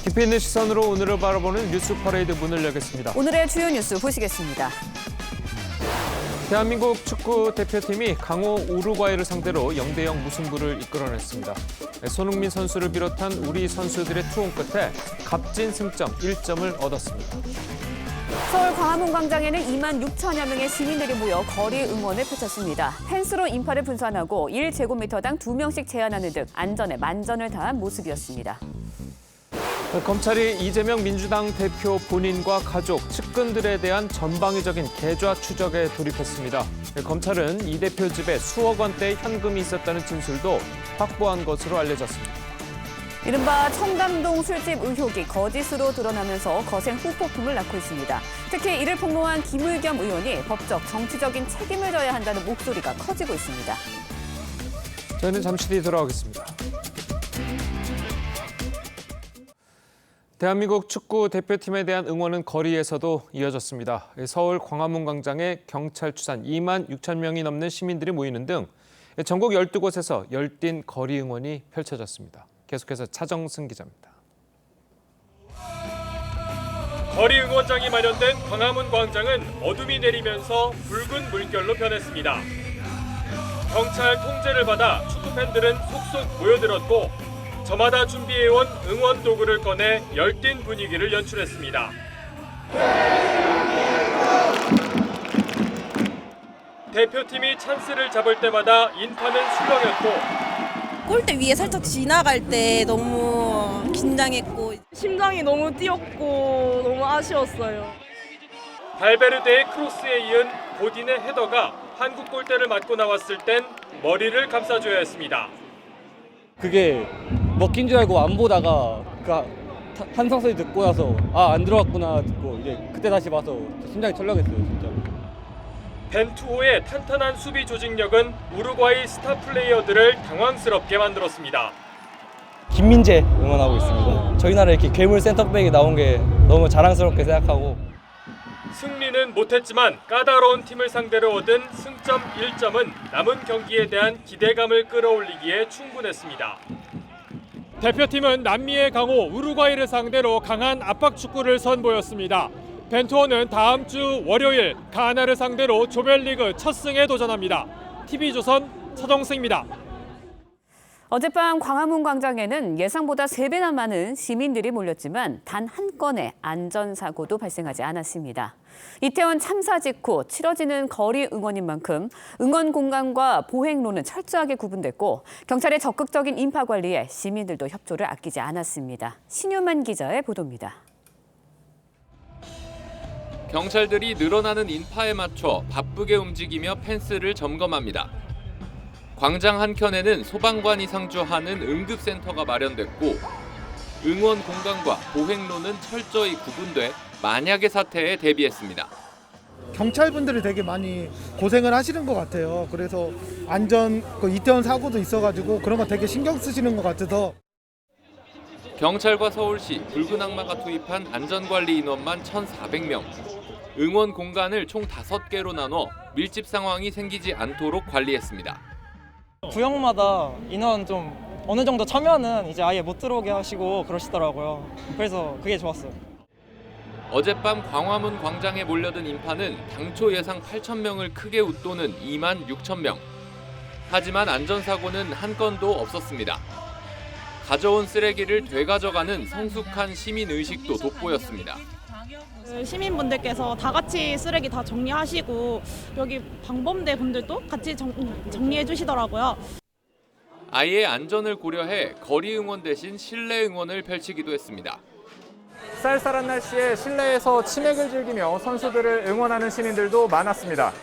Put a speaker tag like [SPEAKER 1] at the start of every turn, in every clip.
[SPEAKER 1] 깊이 있는 시선으로 오늘을 바라보는 뉴스 퍼레이드 문을 열겠습니다.
[SPEAKER 2] 오늘의 주요 뉴스 보시겠습니다.
[SPEAKER 1] 대한민국 축구 대표팀이 강호 우루과이를 상대로 0대0 무승부를 이끌어냈습니다. 손흥민 선수를 비롯한 우리 선수들의 투혼 끝에 값진 승점 1점을 얻었습니다.
[SPEAKER 2] 서울 광화문 광장에는 2만 6천여 명의 시민들이 모여 거리 응원을 펼쳤습니다. 펜스로 인파를 분산하고 1제곱미터당 2명씩 제한하는 등 안전에 만전을 다한 모습이었습니다.
[SPEAKER 1] 검찰이 이재명 민주당 대표 본인과 가족, 측근들에 대한 전방위적인 계좌 추적에 돌입했습니다. 검찰은 이 대표 집에 수억 원대의 현금이 있었다는 진술도 확보한 것으로 알려졌습니다.
[SPEAKER 2] 이른바 청담동 술집 의혹이 거짓으로 드러나면서 거센 후폭풍을 낳고 있습니다. 특히 이를 폭로한 김의겸 의원이 법적, 정치적인 책임을 져야 한다는 목소리가 커지고 있습니다.
[SPEAKER 1] 저희는 잠시 뒤에 돌아오겠습니다. 대한민국 축구 대표팀에 대한 응원은 거리에서도 이어졌습니다. 서울 광화문 광장에 경찰 추산 2만 6천 명이 넘는 시민들이 모이는 등 전국 12곳에서 열띤 거리 응원이 펼쳐졌습니다. 계속해서 차정승 기자입니다.
[SPEAKER 3] 거리 응원장이 마련된 광화문 광장은 어둠이 내리면서 붉은 물결로 변했습니다. 경찰 통제를 받아 축구팬들은 속속 모여들었고 저마다 준비해온 응원 도구를 꺼내 열띤 분위기를 연출했습니다. 대표팀이 찬스를 잡을 때마다 인파는 술렁였고
[SPEAKER 4] 골대 위에 살짝 지나갈 때 너무 긴장했고
[SPEAKER 5] 심장이 너무 뛰었고 너무 아쉬웠어요.
[SPEAKER 3] 발베르데의 크로스에 이은 고딘의 헤더가 한국 골대를 맞고 나왔을 땐 머리를 감싸줘야 했습니다.
[SPEAKER 6] 그게 먹힌 줄 알고 안 보다가 한성 소리 듣고 나서 안 들어갔구나 듣고 이제 그때 다시 봐서 심장이 철렁했어요 진짜.
[SPEAKER 3] 벤투호의 탄탄한 수비 조직력은 우루과이 스타 플레이어들을 당황스럽게 만들었습니다.
[SPEAKER 6] 김민재 응원하고 있습니다. 저희 나라에 이렇게 괴물 센터백이 나온 게 너무 자랑스럽게 생각하고.
[SPEAKER 3] 승리는 못했지만 까다로운 팀을 상대로 얻은 승점 1점은 남은 경기에 대한 기대감을 끌어올리기에 충분했습니다. 대표팀은 남미의 강호 우루과이를 상대로 강한 압박 축구를 선보였습니다. 벤투호는 다음 주 월요일 가나를 상대로 조별리그 첫 승에 도전합니다. TV조선 차정승입니다.
[SPEAKER 2] 어젯밤 광화문 광장에는 예상보다 3배나 많은 시민들이 몰렸지만 단 한 건의 안전사고도 발생하지 않았습니다. 이태원 참사 직후 치러지는 거리 응원인 만큼 응원 공간과 보행로는 철저하게 구분됐고 경찰의 적극적인 인파 관리에 시민들도 협조를 아끼지 않았습니다. 신유만 기자의 보도입니다.
[SPEAKER 7] 경찰들이 늘어나는 인파에 맞춰 바쁘게 움직이며 펜스를 점검합니다. 광장 한켠에는 소방관이 상주하는 응급센터가 마련됐고 응원 공간과 보행로는 철저히 구분돼 만약의 사태에 대비했습니다.
[SPEAKER 8] 경찰분들이 되게 많이 고생을 하시는 것 같아요. 그래서 안전, 이태원 사고도 있어가지고 그런 거 되게 신경 쓰시는 것 같아서.
[SPEAKER 7] 경찰과 서울시, 붉은 악마가 투입한 안전관리 인원만 1,400명. 응원 공간을 총 5개로 나눠 밀집 상황이 생기지 않도록 관리했습니다.
[SPEAKER 9] 구역마다 인원 좀 어느 정도 차면은 이제 아예 못 들어오게 하시고 그러시더라고요. 그래서 그게 좋았어요.
[SPEAKER 7] 어젯밤 광화문 광장에 몰려든 인파는 당초 예상 8,000명을 크게 웃도는 2만 6천 명. 하지만 안전사고는 한 건도 없었습니다. 가져온 쓰레기를 되가져가는 성숙한 시민의식도 돋보였습니다.
[SPEAKER 5] 시민분들께서 다 같이 쓰레기 다 정리하시고 여기 방범대 분들도 같이 정리해 주시더라고요.
[SPEAKER 7] 아이의 안전을 고려해 거리 응원 대신 실내 응원을 펼치기도 했습니다.
[SPEAKER 10] 쌀쌀한 날씨에 실내에서 치맥을 즐기며 선수들을 응원하는 시민들도 많았습니다.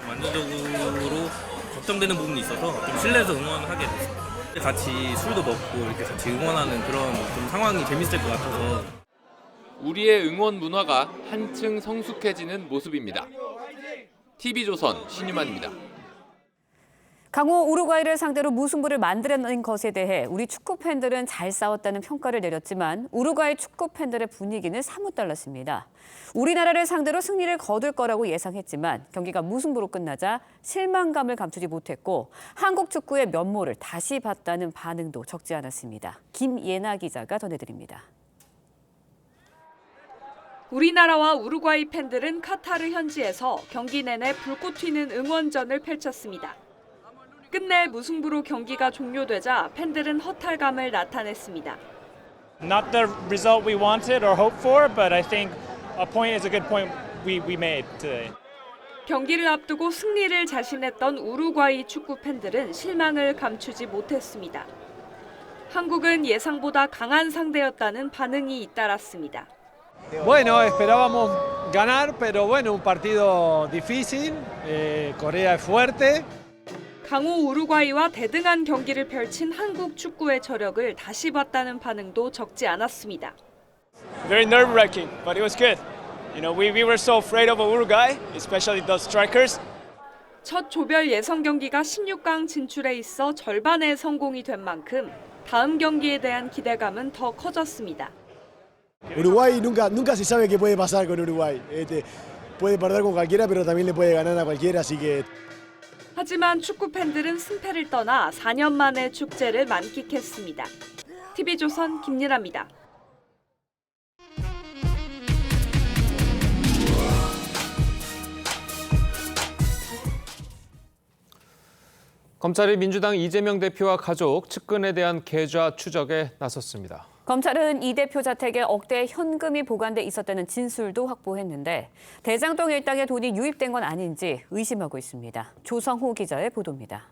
[SPEAKER 11] 완전적으로 걱정되는 부분이 있어서 좀 실내에서 응원하게 됐습니다. 같이 술도 먹고 이렇게 같이 응원하는 그런 좀 상황이 재밌을 것 같아서.
[SPEAKER 7] 우리의 응원 문화가 한층 성숙해지는 모습입니다. TV조선 신유만입니다.
[SPEAKER 2] 강호 우루과이를 상대로 무승부를 만들어낸 것에 대해 우리 축구 팬들은 잘 싸웠다는 평가를 내렸지만 우루과이 축구 팬들의 분위기는 사뭇 달랐습니다. 우리나라를 상대로 승리를 거둘 거라고 예상했지만 경기가 무승부로 끝나자 실망감을 감추지 못했고 한국 축구의 면모를 다시 봤다는 반응도 적지 않았습니다. 김예나 기자가 전해드립니다.
[SPEAKER 12] 우리나라와 우루과이 팬들은 카타르 현지에서 경기 내내 불꽃 튀는 응원전을 펼쳤습니다. 끝내 무승부로 경기가 종료되자 팬들은 허탈감을 나타냈습니다.
[SPEAKER 3] Not the result we wanted or hoped for, but I think a point is a good point we made today.
[SPEAKER 12] 경기를 앞두고 승리를 자신했던 우루과이 축구 팬들은 실망을 감추지 못했습니다. 한국은 예상보다 강한 상대였다는 반응이 잇따랐습니다.
[SPEAKER 13] Bueno, esperábamos ganar, pero bueno, un partido difícil. Corea es fuerte.
[SPEAKER 12] 강호 우루과이와 대등한 경기를 펼친 한국 축구의 저력을 다시 봤다는 반응도 적지 않았습니다.
[SPEAKER 3] Very nerve-wracking, but it was good. You know, we were so afraid of Uruguay, especially the strikers.
[SPEAKER 12] 첫 조별 예선 경기가 16강 진출에 있어 절반의 성공이 된 만큼 다음 경기에 대한 기대감은 더 커졌습니다.
[SPEAKER 14] Uruguay nunca se sabe qué puede pasar con Uruguay. Puede perder con cualquiera, pero también le puede ganar a cualquiera, así que.
[SPEAKER 12] 하지만 축구 팬들은 승패를 떠나 4년 만에 축제를 만끽했습니다. TV조선 김예라입니다.
[SPEAKER 1] 검찰이 민주당 이재명 대표와 가족 측근에 대한 계좌 추적에 나섰습니다.
[SPEAKER 2] 검찰은 이 대표 자택에 억대 현금이 보관돼 있었다는 진술도 확보했는데 대장동 일당에 돈이 유입된 건 아닌지 의심하고 있습니다. 조성호 기자의 보도입니다.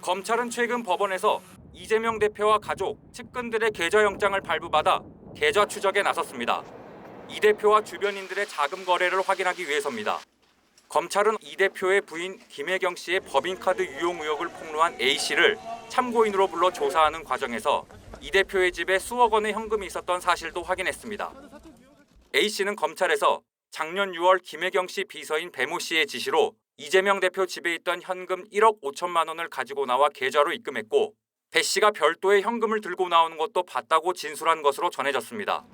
[SPEAKER 15] 검찰은 최근 법원에서 이재명 대표와 가족, 측근들의 계좌영장을 발부받아 계좌 추적에 나섰습니다. 이 대표와 주변인들의 자금 거래를 확인하기 위해서입니다. 검찰은 이 대표의 부인 김혜경 씨의 법인카드 유용 의혹을 폭로한 A씨를 참고인으로 불러 조사하는 과정에서 이 대표의 집에 수억 원의 현금이 있었던 사실도 확인했습니다. A씨는 검찰에서 작년 6월 김혜경 씨 비서인 배모 씨의 지시로 이재명 대표 집에 있던 현금 1억 5천만 원을 가지고 나와 계좌로 입금했고 배 씨가 별도의 현금을 들고 나오는 것도 봤다고 진술한 것으로 전해졌습니다.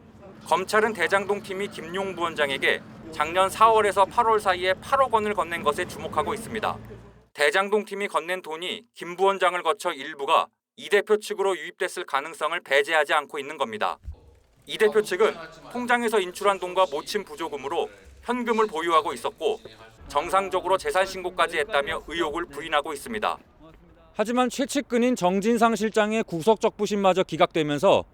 [SPEAKER 15] 검찰은 대장동 팀이 김용 부원장에게 작년 4월에서 8월 사이에 8억 원을 건넨 것에 주목하고 있습니다. 대장동 팀이 건넨 돈이 김 부원장을 거쳐 일부가 이 대표 측으로 유입됐을 가능성을 배제하지 않고 있는 겁니다. 이 대표 측은 통장에서 인출한 돈과 모친 부조금으로 현금을 보유하고 있었고 정상적으로 재산 신고까지 했다며 의혹을 부인하고 있습니다.
[SPEAKER 16] 하지만 최측근인 정진상 실장의 구속 부심마저 기각되면서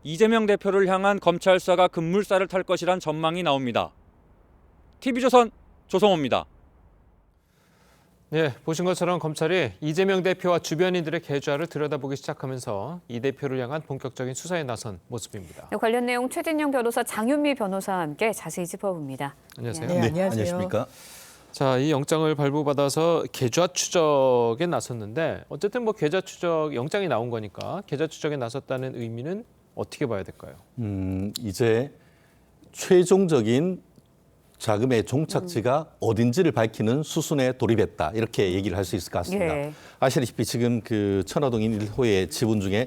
[SPEAKER 16] 이재명 대표를 향한 검찰 수사가 급물살을 탈 것이란 전망이 나옵니다. TV조선 조성호입니다.
[SPEAKER 1] 네, 보신 것처럼 검찰이 이재명 대표와 주변인들의 계좌를 들여다보기 시작하면서 이 대표를 향한 본격적인 수사에 나선 모습입니다.
[SPEAKER 2] 네, 관련 내용 최진영 변호사, 장윤미 변호사와 함께 자세히 짚어봅니다.
[SPEAKER 1] 안녕하세요.
[SPEAKER 17] 네, 안녕하십니까.
[SPEAKER 1] 자, 이 영장을 발부받아서 계좌 추적에 나섰는데 어쨌든 뭐 계좌 추적 영장이 나온 거니까 계좌 추적에 나섰다는 의미는 어떻게 봐야 될까요?
[SPEAKER 17] 이제 최종적인 자금의 종착지가 어딘지를 밝히는 수순에 돌입했다. 이렇게 얘기를 할 수 있을 것 같습니다.
[SPEAKER 2] 예.
[SPEAKER 17] 아시다시피 지금 그 천화동 1호의 지분 중에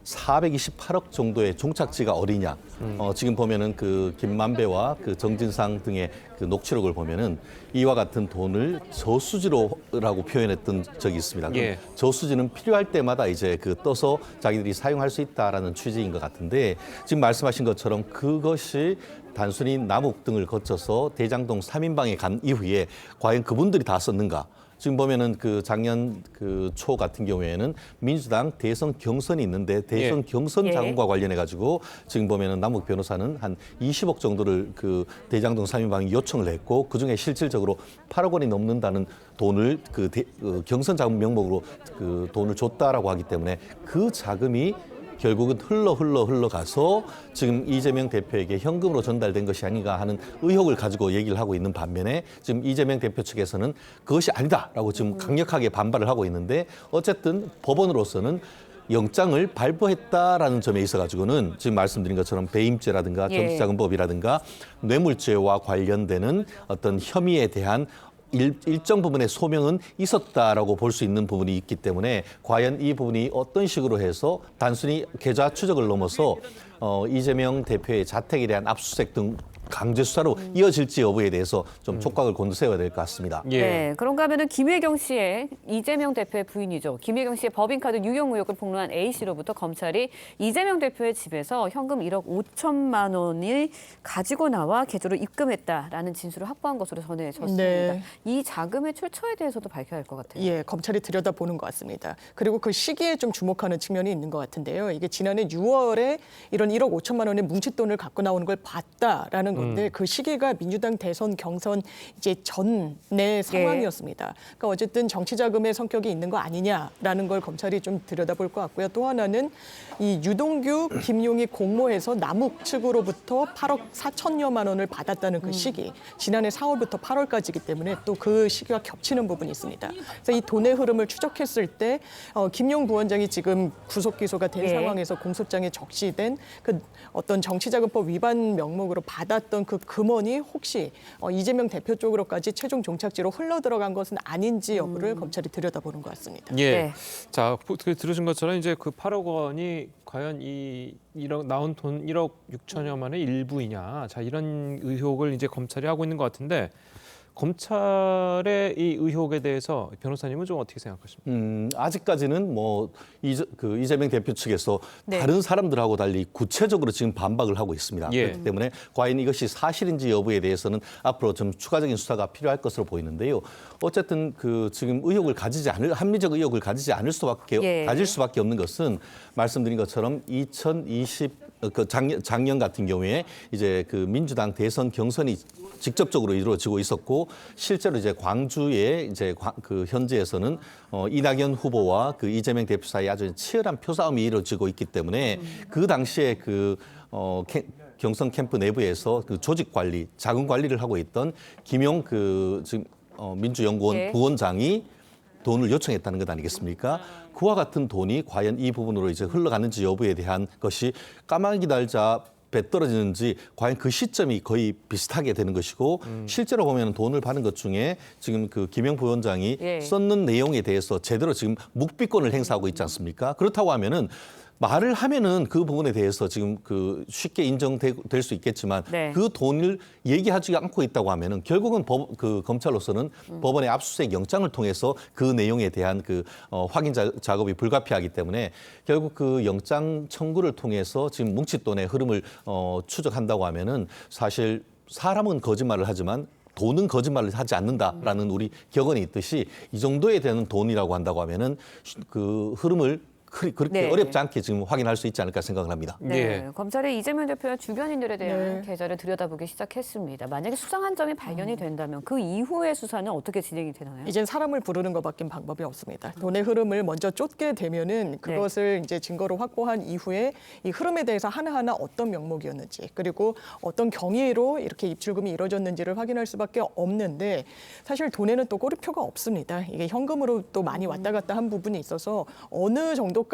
[SPEAKER 17] 428억 정도의 종착지가 어디냐. 지금 보면은 그 김만배와 그 정진상 등의 그 녹취록을 보면은 이와 같은 돈을 저수지로라고 표현했던 적이 있습니다.
[SPEAKER 1] 예.
[SPEAKER 17] 저수지는 필요할 때마다 이제 그 떠서 자기들이 사용할 수 있다라는 취지인 것 같은데 지금 말씀하신 것처럼 그것이 단순히 남욱 등을 거쳐서 대장동 3인방에 간 이후에 과연 그분들이 다 썼는가? 지금 보면은 그 작년 그 초 같은 경우에는 민주당 대선 경선이 있는데 대선 경선 자금과 관련해 가지고 지금 보면은 남욱 변호사는 한 20억 정도를 그 대장동 3인방이 요청을 했고 그 중에 실질적으로 8억 원이 넘는다는 돈을 그 경선 자금 명목으로 그 돈을 줬다라고 하기 때문에 그 자금이 결국은 흘러가서 지금 이재명 대표에게 현금으로 전달된 것이 아닌가 하는 의혹을 가지고 얘기를 하고 있는 반면에 지금 이재명 대표 측에서는 그것이 아니다라고 지금 강력하게 반발을 하고 있는데 어쨌든 법원으로서는 영장을 발부했다라는 점에 있어가지고는 지금 말씀드린 것처럼 배임죄라든가 정치자금법이라든가 뇌물죄와 관련되는 어떤 혐의에 대한 일정 부분의 소명은 있었다라고 볼 수 있는 부분이 있기 때문에 과연 이 부분이 어떤 식으로 해서 단순히 계좌 추적을 넘어서 이재명 대표의 자택에 대한 압수수색 등 강제 수사로 이어질지 여부에 대해서 좀 촉각을 곤두세워야 될 것 같습니다.
[SPEAKER 2] 네, 그런가 하면은 김혜경 씨의 이재명 대표의 부인이죠. 김혜경 씨의 법인카드 유용 의혹을 폭로한 A 씨로부터 검찰이 이재명 대표의 집에서 현금 1억 5천만 원을 가지고 나와 계좌로 입금했다라는 진술을 확보한 것으로 전해졌습니다.
[SPEAKER 18] 네.
[SPEAKER 2] 이 자금의 출처에 대해서도 밝혀야 할 것 같아요.
[SPEAKER 18] 예, 검찰이 들여다보는 것 같습니다. 그리고 그 시기에 좀 주목하는 측면이 있는 것 같은데요. 이게 지난해 6월에 이런 1억 5천만 원의 뭉칫돈을 갖고 나오는 걸 봤다라는 건데 그 시기가 민주당 대선 경선 이제 전의 상황이었습니다. 그러니까 어쨌든 정치 자금의 성격이 있는 거 아니냐라는 걸 검찰이 좀 들여다볼 것 같고요. 또 하나는 이 유동규, 김용희 공모해서 남욱 측으로부터 8억 4천여만 원을 받았다는 그 시기, 지난해 4월부터 8월까지이기 때문에 또 그 시기와 겹치는 부분이 있습니다. 그래서 이 돈의 흐름을 추적했을 때 김용 부원장이 지금 구속 기소가 된 상황에서 공소장에 적시된 그 어떤 정치자금법 위반 명목으로 받았던 그 금원이 혹시 이재명 대표 쪽으로까지 최종 종착지로 흘러 들어간 것은 아닌지 여부를 검찰이 들여다보는 것 같습니다.
[SPEAKER 1] 예. 자, 들으신 것처럼 이제 그 8억 원이 과연 이 1억 나온 돈 1억 6천여만의 일부이냐. 자, 이런 의혹을 이제 검찰이 하고 있는 것 같은데 검찰의 이 의혹에 대해서 변호사님은 좀 어떻게 생각하십니까?
[SPEAKER 17] 아직까지는 뭐 이재명 대표 측에서 다른 사람들하고 달리 구체적으로 지금 반박을 하고 있습니다. 그렇기 때문에 과연 이것이 사실인지 여부에 대해서는 앞으로 좀 추가적인 수사가 필요할 것으로 보이는데요. 어쨌든 그 지금 의혹을 가지지 않을 합리적 의혹을 가지지 않을 수밖에 가질 수밖에 없는 것은 말씀드린 것처럼 2020 작년 같은 경우에 이제 그 민주당 대선 경선이 직접적으로 이루어지고 있었고 실제로 이제 광주의 이제 그 현지에서는 이낙연 후보와 그 이재명 대표 사이 아주 치열한 표싸움이 이루어지고 있기 때문에 그 당시에 그 경선 캠프 내부에서 그 조직 관리, 자금 관리를 하고 있던 김용 그 지금 민주연구원 부원장이 돈을 요청했다는 것 아니겠습니까? 그와 같은 돈이 과연 이 부분으로 이제 흘러가는지 여부에 대한 것이 까마귀 달자 배 떨어지는지 과연 그 시점이 거의 비슷하게 되는 것이고 실제로 보면 돈을 받은 것 중에 지금 그 김영 부원장이 썼는 내용에 대해서 제대로 지금 묵비권을 행사하고 있지 않습니까? 그렇다고 하면은 말을 하면은 그 부분에 대해서 지금 그 쉽게 인정될 수 있겠지만 그 돈을 얘기하지 않고 있다고 하면은 결국은 그 검찰로서는 법원의 압수수색 영장을 통해서 그 내용에 대한 그 확인 작업이 불가피하기 때문에 결국 그 영장 청구를 통해서 지금 뭉칫돈의 흐름을 추적한다고 하면은 사실 사람은 거짓말을 하지만 돈은 거짓말을 하지 않는다라는 우리 격언이 있듯이 이 정도에 되는 돈이라고 한다고 하면은 그 흐름을 그렇게 어렵지 않게 지금 확인할 수 있지 않을까 생각을 합니다.
[SPEAKER 2] 네, 검찰이 이재명 대표와 주변인들에 대한 계좌를 들여다보기 시작했습니다. 만약에 수상한 점이 발견이 된다면 그 이후의 수사는 어떻게 진행이 되나요?
[SPEAKER 18] 이젠 사람을 부르는 것밖에 방법이 없습니다. 돈의 흐름을 먼저 쫓게 되면은 그것을 이제 증거로 확보한 이후에 이 흐름에 대해서 하나하나 어떤 명목이었는지 그리고 어떤 경위로 이렇게 입출금이 이루어졌는지를 확인할 수밖에 없는데 사실 돈에는 또 꼬리표가 없습니다. 이게 현금으로 또 많이 왔다 갔다 한 부분이 있어서 어느 정도까지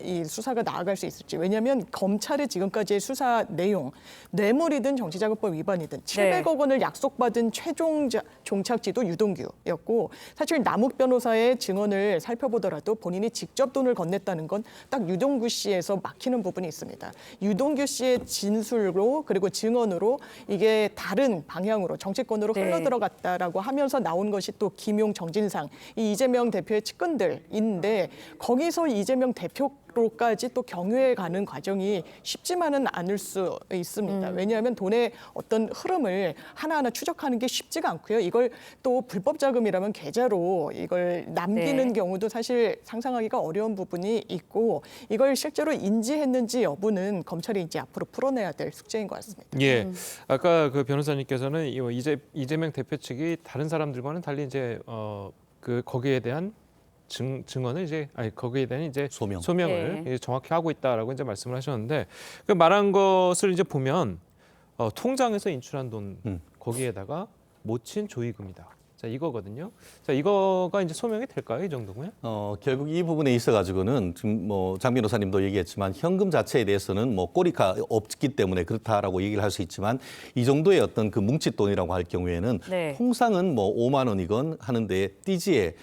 [SPEAKER 18] 이 수사가 나아갈 수 있을지. 왜냐하면 검찰의 지금까지의 수사 내용, 뇌물이든 정치자금법 위반이든 700억 원을 약속받은 최종 종착지도 유동규였고 사실 남욱 변호사의 증언을 살펴보더라도 본인이 직접 돈을 건넸다는 건 딱 유동규 씨에서 막히는 부분이 있습니다. 유동규 씨의 진술로 그리고 증언으로 이게 다른 방향으로 정치권으로 흘러들어갔다라고 하면서 나온 것이 또 김용, 정진상, 이 이재명 대표의 측근들인데 거기서 이재명 대표로까지 또 경유해 가는 과정이 쉽지만은 않을 수 있습니다. 왜냐하면 돈의 어떤 흐름을 하나하나 추적하는 게 쉽지가 않고요. 이걸 또 불법 자금이라면 계좌로 이걸 남기는 경우도 사실 상상하기가 어려운 부분이 있고 이걸 실제로 인지했는지 여부는 검찰이 이제 앞으로 풀어내야 될 숙제인 것 같습니다.
[SPEAKER 1] 예, 아까 그 변호사님께서는 이재명 대표 측이 다른 사람들과는 달리 이제 그 거기에 대한 증언을 이제 거기에 대한 이제 소명을 이제 정확히 하고 있다라고 이제 말씀을 하셨는데 그 말한 것을 이제 보면 통장에서 인출한 돈 거기에다가 모친 조의금이다. 자, 이거거든요. 자, 이거가 이제 소명이 될까요? 이 정도면?
[SPEAKER 17] 결국 이 부분에 있어 가지고는 지금 뭐 장 변호사님도 얘기했지만 현금 자체에 대해서는 뭐 꼬리가 없기 때문에 그렇다라고 얘기를 할 수 있지만 이 정도의 어떤 그 뭉칫돈이라고 할 경우에는 통상은 뭐 5만 원이건 하는데 띠지에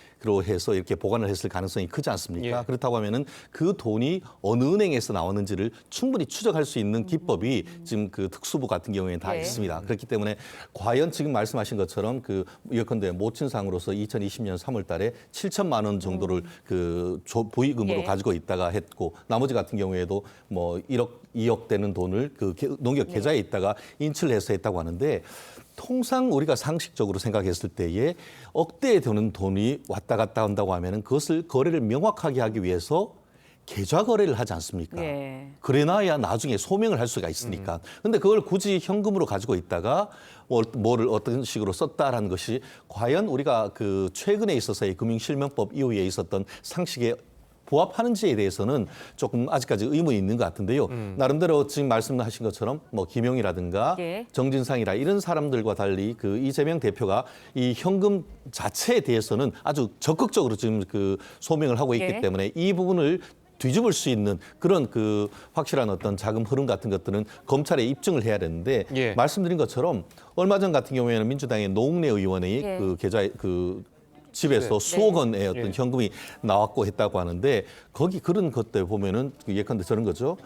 [SPEAKER 17] 해서 이렇게 보관을 했을 가능성이 크지 않습니까? 그렇다고 하면은 그 돈이 어느 은행에서 나왔는지를 충분히 추적할 수 있는 기법이 지금 그 특수부 같은 경우에는 다 있습니다. 그렇기 때문에 과연 지금 말씀하신 것처럼 그 예컨대 모친상으로서 2020년 3월 달에 7천만 원 정도를 그 보이금으로 가지고 있다가 했고 나머지 같은 경우에도 뭐 1억, 2억 되는 돈을 그 농협 계좌에 있다가 인출을 해서 했다고 하는데 통상 우리가 상식적으로 생각했을 때에 억대에 되는 돈이 왔다 갔다 한다고 하면은 그것을 거래를 명확하게 하기 위해서 계좌 거래를 하지 않습니까? 그래놔야 나중에 소명을 할 수가 있으니까. 근데 그걸 굳이 현금으로 가지고 있다가 뭐를 어떤 식으로 썼다라는 것이 과연 우리가 그 최근에 있어서의 금융실명법 이후에 있었던 상식에 부합하는지에 대해서는 조금 아직까지 의문이 있는 것 같은데요. 나름대로 지금 말씀하신 것처럼 뭐 김용이라든가 정진상이라 이런 사람들과 달리 그 이재명 대표가 이 현금 자체에 대해서는 아주 적극적으로 지금 그 소명을 하고 있기 때문에 이 부분을 뒤집을 수 있는 그런 그 확실한 어떤 자금 흐름 같은 것들은 검찰에 입증을 해야 되는데 말씀드린 것처럼 얼마 전 같은 경우에는 민주당의 노웅래 의원의 그 계좌에 그 집에서 수억 원의 어떤 현금이 나왔고 했다고 하는데 거기 그런 것들 보면은 예컨대 저런 거죠.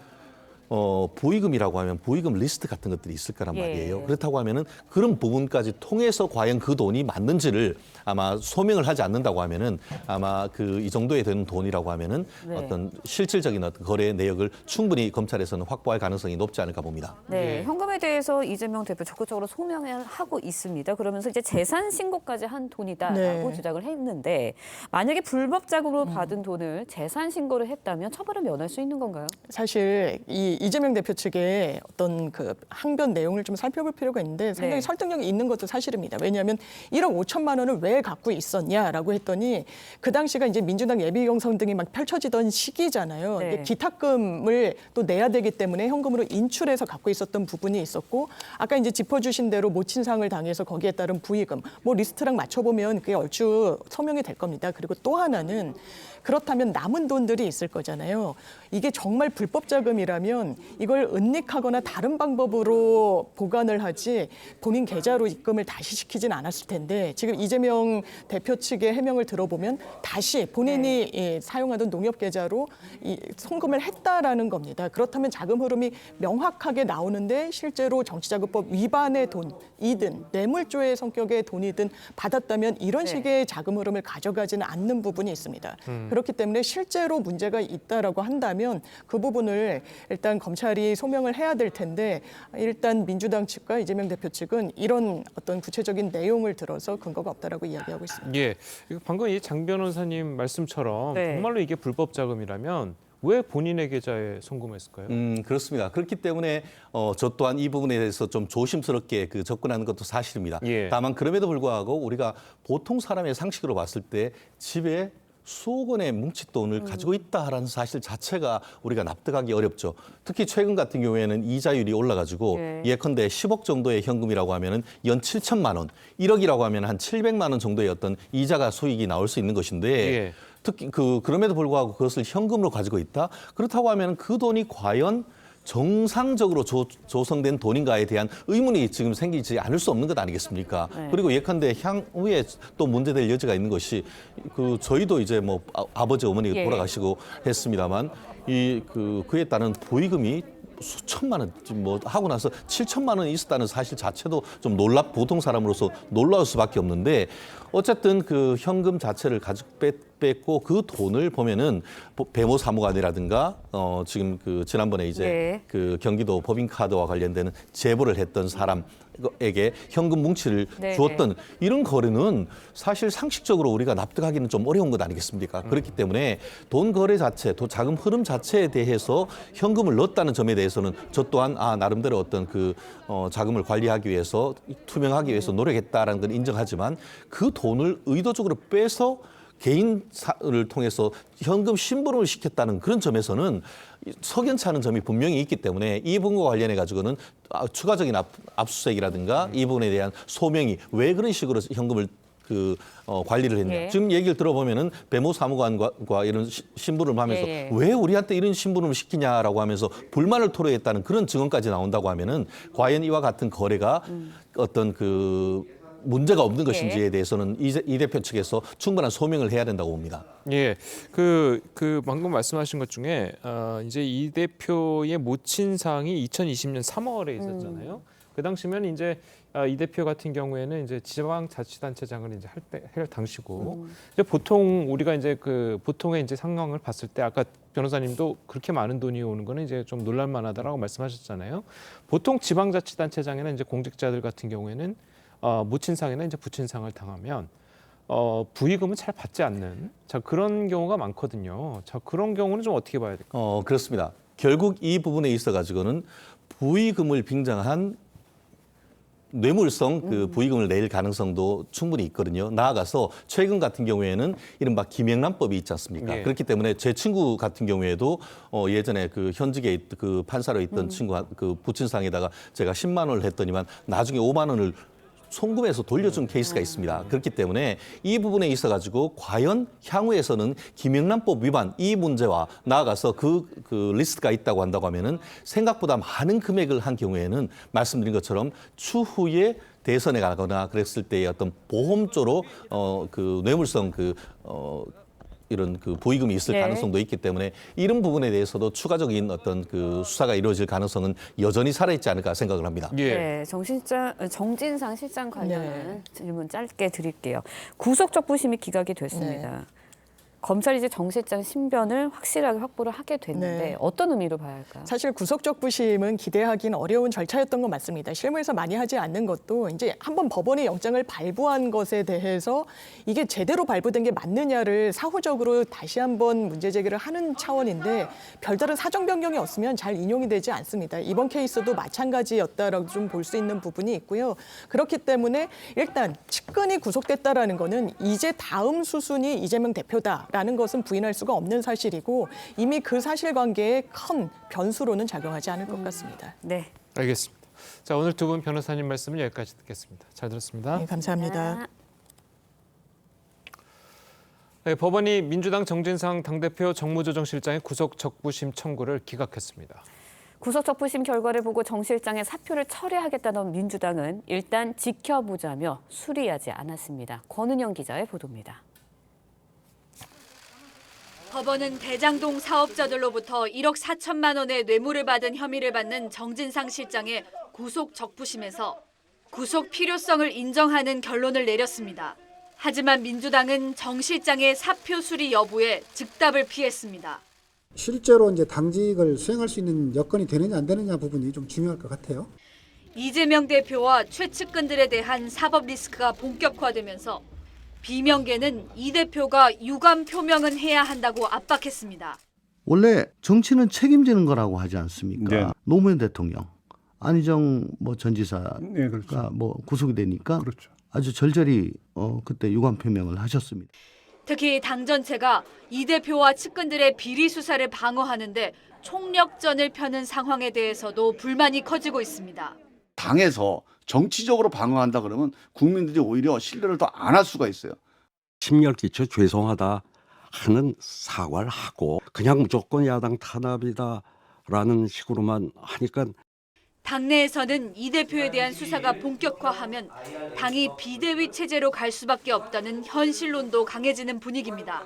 [SPEAKER 17] 부의금이라고 하면 부의금 리스트 같은 것들이 있을 거란 말이에요. 그렇다고 하면은 그런 부분까지 통해서 과연 그 돈이 맞는지를 아마 소명을 하지 않는다고 하면은 아마 그 이 정도에 되는 돈이라고 하면은 어떤 실질적인 어떤 거래 내역을 충분히 검찰에서는 확보할 가능성이 높지 않을까 봅니다.
[SPEAKER 2] 현금에 대해서 이재명 대표 적극적으로 소명을 하고 있습니다. 그러면서 이제 재산 신고까지 한 돈이다라고 주장을 했는데 만약에 불법 자금으로 받은 돈을 재산 신고를 했다면 처벌을 면할 수 있는 건가요?
[SPEAKER 18] 사실 이 이재명 대표 측의 어떤 그 항변 내용을 좀 살펴볼 필요가 있는데 상당히 설득력이 있는 것도 사실입니다. 왜냐하면 1억 5천만 원을 왜 갖고 있었냐라고 했더니 그 당시가 이제 민주당 예비 경선 등이 막 펼쳐지던 시기잖아요. 이게 기탁금을 또 내야 되기 때문에 현금으로 인출해서 갖고 있었던 부분이 있었고 아까 이제 짚어주신 대로 모친상을 당해서 거기에 따른 부의금 뭐 리스트랑 맞춰보면 그게 얼추 소명이 될 겁니다. 그리고 또 하나는 그렇다면 남은 돈들이 있을 거잖아요. 이게 정말 불법 자금이라면 이걸 은닉하거나 다른 방법으로 보관을 하지 본인 계좌로 입금을 다시 시키진 않았을 텐데 지금 이재명 대표 측의 해명을 들어보면 다시 본인이 사용하던 농협 계좌로 송금을 했다라는 겁니다. 그렇다면 자금 흐름이 명확하게 나오는데 실제로 정치자금법 위반의 돈이든 뇌물조의 성격의 돈이든 받았다면 이런 식의 자금 흐름을 가져가지는 않는 부분이 있습니다. 그렇기 때문에 실제로 문제가 있다라고 한다면 그 부분을 일단 검찰이 소명을 해야 될 텐데 일단 민주당 측과 이재명 대표 측은 이런 어떤 구체적인 내용을 들어서 근거가 없다라고 이야기하고 있습니다.
[SPEAKER 1] 방금 이 장 변호사님 말씀처럼 정말로 이게 불법 자금이라면 왜 본인의 계좌에 송금했을까요?
[SPEAKER 17] 그렇습니다. 그렇기 때문에 저 또한 이 부분에 대해서 좀 조심스럽게 그 접근하는 것도 사실입니다. 다만 그럼에도 불구하고 우리가 보통 사람의 상식으로 봤을 때 집에 수억 원의 뭉칫돈을 가지고 있다라는 사실 자체가 우리가 납득하기 어렵죠. 특히 최근 같은 경우에는 이자율이 올라가지고 예컨대 10억 정도의 현금이라고 하면은 연 7천만 원, 1억이라고 하면 한 700만 원 정도의 어떤 이자가 수익이 나올 수 있는 것인데 특히 그럼에도 불구하고 그것을 현금으로 가지고 있다? 그렇다고 하면 그 돈이 과연 정상적으로 조성된 돈인가에 대한 의문이 지금 생기지 않을 수 없는 것 아니겠습니까? 그리고 예컨대 향후에 또 문제될 여지가 있는 것이 그 저희도 이제 뭐 아버지 어머니가 돌아가시고 했습니다만 그에 따른 보의금이 수천만 원 뭐 하고 나서 7천만 원이 있었다는 사실 자체도 좀 보통 사람으로서 놀라울 수밖에 없는데 어쨌든 그 현금 자체를 가지고 뺐고 그 돈을 보면은 배모 사무관이라든가 지금 그 지난번에 이제 그 경기도 법인카드와 관련되는 제보를 했던 사람에게 현금 뭉치를 주었던 이런 거래는 사실 상식적으로 우리가 납득하기는 좀 어려운 것 아니겠습니까? 그렇기 때문에 돈 거래 자체, 자금 흐름 자체에 대해서 현금을 넣었다는 점에 대해서는 저 또한 나름대로 어떤 그 자금을 관리하기 위해서 투명하기 위해서 노력했다라는 건 인정하지만 그 돈을 의도적으로 빼서 개인을 통해서 현금 심부름을 시켰다는 그런 점에서는 석연치 않은 점이 분명히 있기 때문에 이 부분과 관련해 가지고는 추가적인 압수수색이라든가 이 부분에 대한 소명이 왜 그런 식으로 현금을 관리를 했냐. 지금 얘기를 들어보면은 배모 사무관과 이런 심부름을 하면서 왜 우리한테 이런 심부름을 시키냐라고 하면서 불만을 토로했다는 그런 증언까지 나온다고 하면은 과연 이와 같은 거래가 어떤 문제가 없는 것인지에 대해서는 이 대표 측에서 충분한 소명을 해야 된다고 봅니다.
[SPEAKER 1] 예, 방금 말씀하신 것 중에 이제 이 대표의 모친상이 2020년 3월에 있었잖아요. 그 당시면 이제 이 대표 같은 경우에는 이제 지방자치단체장을 이제 할 당시고 이제 보통 우리가 이제 보통의 이제 상황을 봤을 때 아까 변호사님도 그렇게 많은 돈이 오는 거는 이제 좀 놀랄만하다라고 말씀하셨잖아요. 보통 지방자치단체장에는 이제 공직자들 같은 경우에는 모친상이나 이제 부친상을 당하면 부의금은 잘 받지 않는 그런 경우가 많거든요. 그런 경우는 좀 어떻게 봐야 될까요?
[SPEAKER 17] 그렇습니다. 결국 이 부분에 있어 가지고는 부의금을 빙자한 뇌물성 부의금을 낼 가능성도 충분히 있거든요. 나아가서 최근 같은 경우에는 이른바 김영란법이 있지 않습니까?
[SPEAKER 1] 예.
[SPEAKER 17] 그렇기 때문에 제 친구 같은 경우에도 예전에 현직에 판사로 있던 친구 부친상에다가 제가 10만 원을 했더니만 나중에 5만 원을 송금해서 돌려준 케이스가 있습니다. 그렇기 때문에 이 부분에 있어 가지고 과연 향후에서는 김영란법 위반 이 문제와 나아가서 그 리스트가 있다고 한다고 하면은 생각보다 많은 금액을 한 경우에는 말씀드린 것처럼 추후에 대선에 가거나 그랬을 때의 어떤 보험조로 뇌물성 이런 부의금이 있을 가능성도 있기 때문에 이런 부분에 대해서도 추가적인 어떤 수사가 이루어질 가능성은 여전히 살아있지 않을까 생각을 합니다.
[SPEAKER 2] 네, 정진상 실장 관련한 질문 짧게 드릴게요. 구속적부심이 기각이 됐습니다. 검찰이 이제 정 실장 신변을 확실하게 확보를 하게 됐는데 어떤 의미로 봐야 할까요?
[SPEAKER 18] 사실 구속적부심은 기대하기는 어려운 절차였던 건 맞습니다. 실무에서 많이 하지 않는 것도 이제 한번 법원이 영장을 발부한 것에 대해서 이게 제대로 발부된 게 맞느냐를 사후적으로 다시 한번 문제 제기를 하는 차원인데 별다른 사정 변경이 없으면 잘 인용이 되지 않습니다. 이번 케이스도 마찬가지였다라고 좀 볼 수 있는 부분이 있고요. 그렇기 때문에 일단 측근이 구속됐다라는 거는 이제 다음 수순이 이재명 대표다. 라는 것은 부인할 수가 없는 사실이고 이미 그 사실관계에 큰 변수로는 작용하지 않을 것 같습니다.
[SPEAKER 2] 네,
[SPEAKER 1] 알겠습니다. 자, 오늘 두 분 변호사님 말씀은 여기까지 듣겠습니다. 잘 들었습니다.
[SPEAKER 18] 네, 감사합니다.
[SPEAKER 1] 네, 법원이 민주당 정진상 당대표 정무조정실장의 구속적부심 청구를 기각했습니다.
[SPEAKER 2] 구속적부심 결과를 보고 정 실장의 사표를 철회하겠다던 민주당은 일단 지켜보자며 수리하지 않았습니다. 권은영 기자의 보도입니다.
[SPEAKER 19] 법원은 대장동 사업자들로부터 1억 4천만 원의 뇌물을 받은 혐의를 받는 정진상 실장의 구속 적부심에서 구속 필요성을 인정하는 결론을 내렸습니다. 하지만 민주당은 정 실장의 사표 수리 여부에 즉답을 피했습니다.
[SPEAKER 20] 실제로 이제 당직을 수행할 수 있는 여건이 되느냐 안 되느냐 부분이 좀 중요할 것 같아요.
[SPEAKER 19] 이재명 대표와 최측근들에 대한 사법 리스크가 본격화되면서 비명계는 이 대표가 유감 표명은 해야 한다고 압박했습니다.
[SPEAKER 21] 원래 정치는 책임지는 거라고 하지 않습니까?
[SPEAKER 22] 네.
[SPEAKER 21] 노무현 대통령, 안희정 전 지사가
[SPEAKER 22] 네, 그렇죠.
[SPEAKER 21] 구속이 되니까
[SPEAKER 22] 그렇죠.
[SPEAKER 21] 아주 절절히 그때 유감 표명을 하셨습니다.
[SPEAKER 19] 특히 당 전체가 이 대표와 측근들의 비리 수사를 방어하는데 총력전을 펴는 상황에 대해서도 불만이 커지고 있습니다.
[SPEAKER 22] 당에서 정치적으로 방어한다 그러면 국민들이 오히려 신뢰를 더 안 할 수가 있어요.
[SPEAKER 23] 심려를 끼쳐 죄송하다 하는 사과를 하고 그냥 무조건 야당 탄압이다라는 식으로만 하니까
[SPEAKER 19] 당내에서는 이 대표에 대한 수사가 본격화하면 당이 비대위 체제로 갈 수밖에 없다는 현실론도 강해지는 분위기입니다.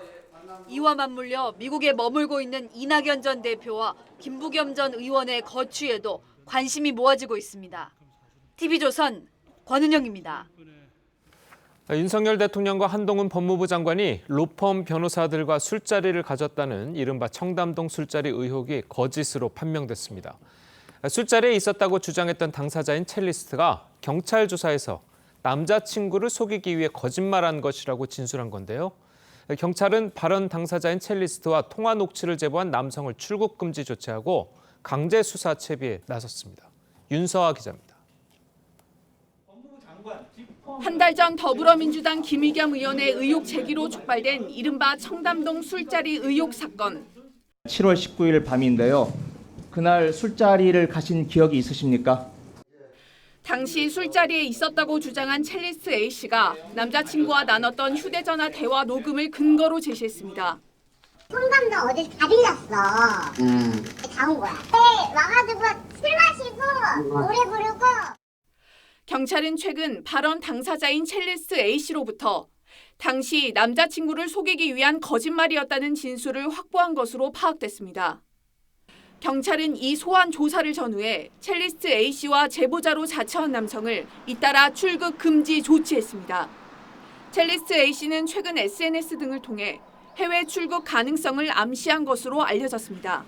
[SPEAKER 19] 이와 맞물려 미국에 머물고 있는 이낙연 전 대표와 김부겸 전 의원의 거취에도 관심이 모아지고 있습니다. TV조선 권은영입니다.
[SPEAKER 1] 윤석열 대통령과 한동훈 법무부 장관이 로펌 변호사들과 술자리를 가졌다는 이른바 청담동 술자리 의혹이 거짓으로 판명됐습니다. 술자리에 있었다고 주장했던 당사자인 첼리스트가 경찰 조사에서 남자친구를 속이기 위해 거짓말한 것이라고 진술한 건데요. 경찰은 발언 당사자인 첼리스트와 통화 녹취를 제보한 남성을 출국 금지 조치하고 강제 수사 채비에 나섰습니다. 윤서아 기자입니다.
[SPEAKER 24] 한 달 전 더불어민주당 김의겸 의원의 의혹 제기로 촉발된 이른바 청담동 술자리 의혹 사건.
[SPEAKER 25] 7월 19일 밤인데요. 그날 술자리를 가신 기억이 있으십니까?
[SPEAKER 24] 당시 술자리에 있었다고 주장한 첼리스트 A씨가 남자친구와 나눴던 휴대전화 대화 녹음을 근거로 제시했습니다.
[SPEAKER 26] 청담동 어디 다 들렸어. 다 온 거야. 네, 와가지고 술 마시고 노래 부르고.
[SPEAKER 24] 경찰은 최근 발언 당사자인 첼리스트 A씨로부터 당시 남자친구를 속이기 위한 거짓말이었다는 진술을 확보한 것으로 파악됐습니다. 경찰은 이 소환 조사를 전후해 첼리스트 A씨와 제보자로 자처한 남성을 잇따라 출국 금지 조치했습니다. 첼리스트 A씨는 최근 SNS 등을 통해 해외 출국 가능성을 암시한 것으로 알려졌습니다.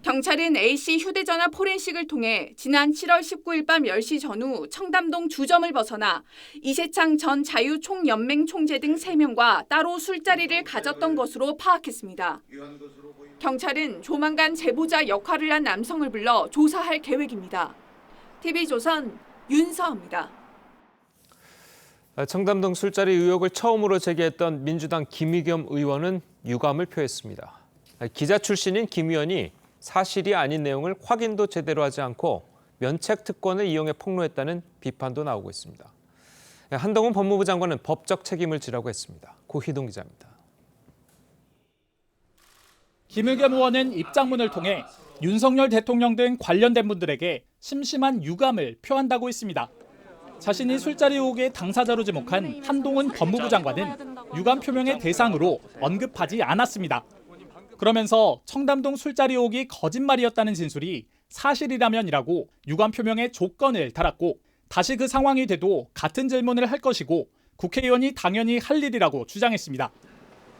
[SPEAKER 24] 경찰은 A씨 휴대전화 포렌식을 통해 지난 7월 19일 밤 10시 전후 청담동 주점을 벗어나 이세창 전 자유총연맹 총재 등 3명과 따로 술자리를 가졌던 것으로 파악했습니다. 경찰은 조만간 제보자 역할을 한 남성을 불러 조사할 계획입니다. TV조선 윤서입니다.
[SPEAKER 1] 청담동 술자리 의혹을 처음으로 제기했던 민주당 김의겸 의원은 유감을 표했습니다. 기자 출신인 김 의원이 사실이 아닌 내용을 확인도 제대로 하지 않고 면책 특권을 이용해 폭로했다는 비판도 나오고 있습니다. 한동훈 법무부 장관은 법적 책임을 지라고 했습니다. 고희동 기자입니다.
[SPEAKER 4] 김의겸 의원은 입장문을 통해 윤석열 대통령 등 관련된 분들에게 심심한 유감을 표한다고 했습니다. 자신이 술자리 의혹의 당사자로 지목한 한동훈 법무부 장관은 유감 표명의 대상으로 언급하지 않았습니다. 그러면서 청담동 술자리 의혹이 거짓말이었다는 진술이 사실이라면이라고 유감 표명의 조건을 달았고 다시 그 상황이 돼도 같은 질문을 할 것이고 국회의원이 당연히 할 일이라고 주장했습니다.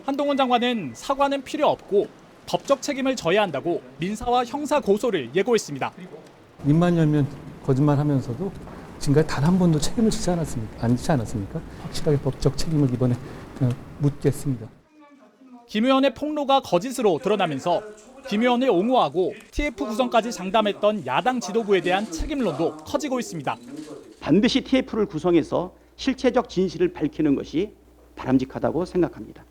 [SPEAKER 4] 한동훈 장관은 사과는 필요 없고 법적 책임을 져야 한다고 민사와 형사 고소를 예고했습니다.
[SPEAKER 5] 입만 열면 거짓말하면서도 지금까지 단 한 번도 책임을 지지 않았습니까? 확실하게 법적 책임을 이번에 묻겠습니다.
[SPEAKER 4] 김 의원의 폭로가 거짓으로 드러나면서 김 의원을 옹호하고 TF 구성까지 장담했던 야당 지도부에 대한 책임론도 커지고 있습니다.
[SPEAKER 6] 반드시 TF를 구성해서 실체적 진실을 밝히는 것이 바람직하다고 생각합니다.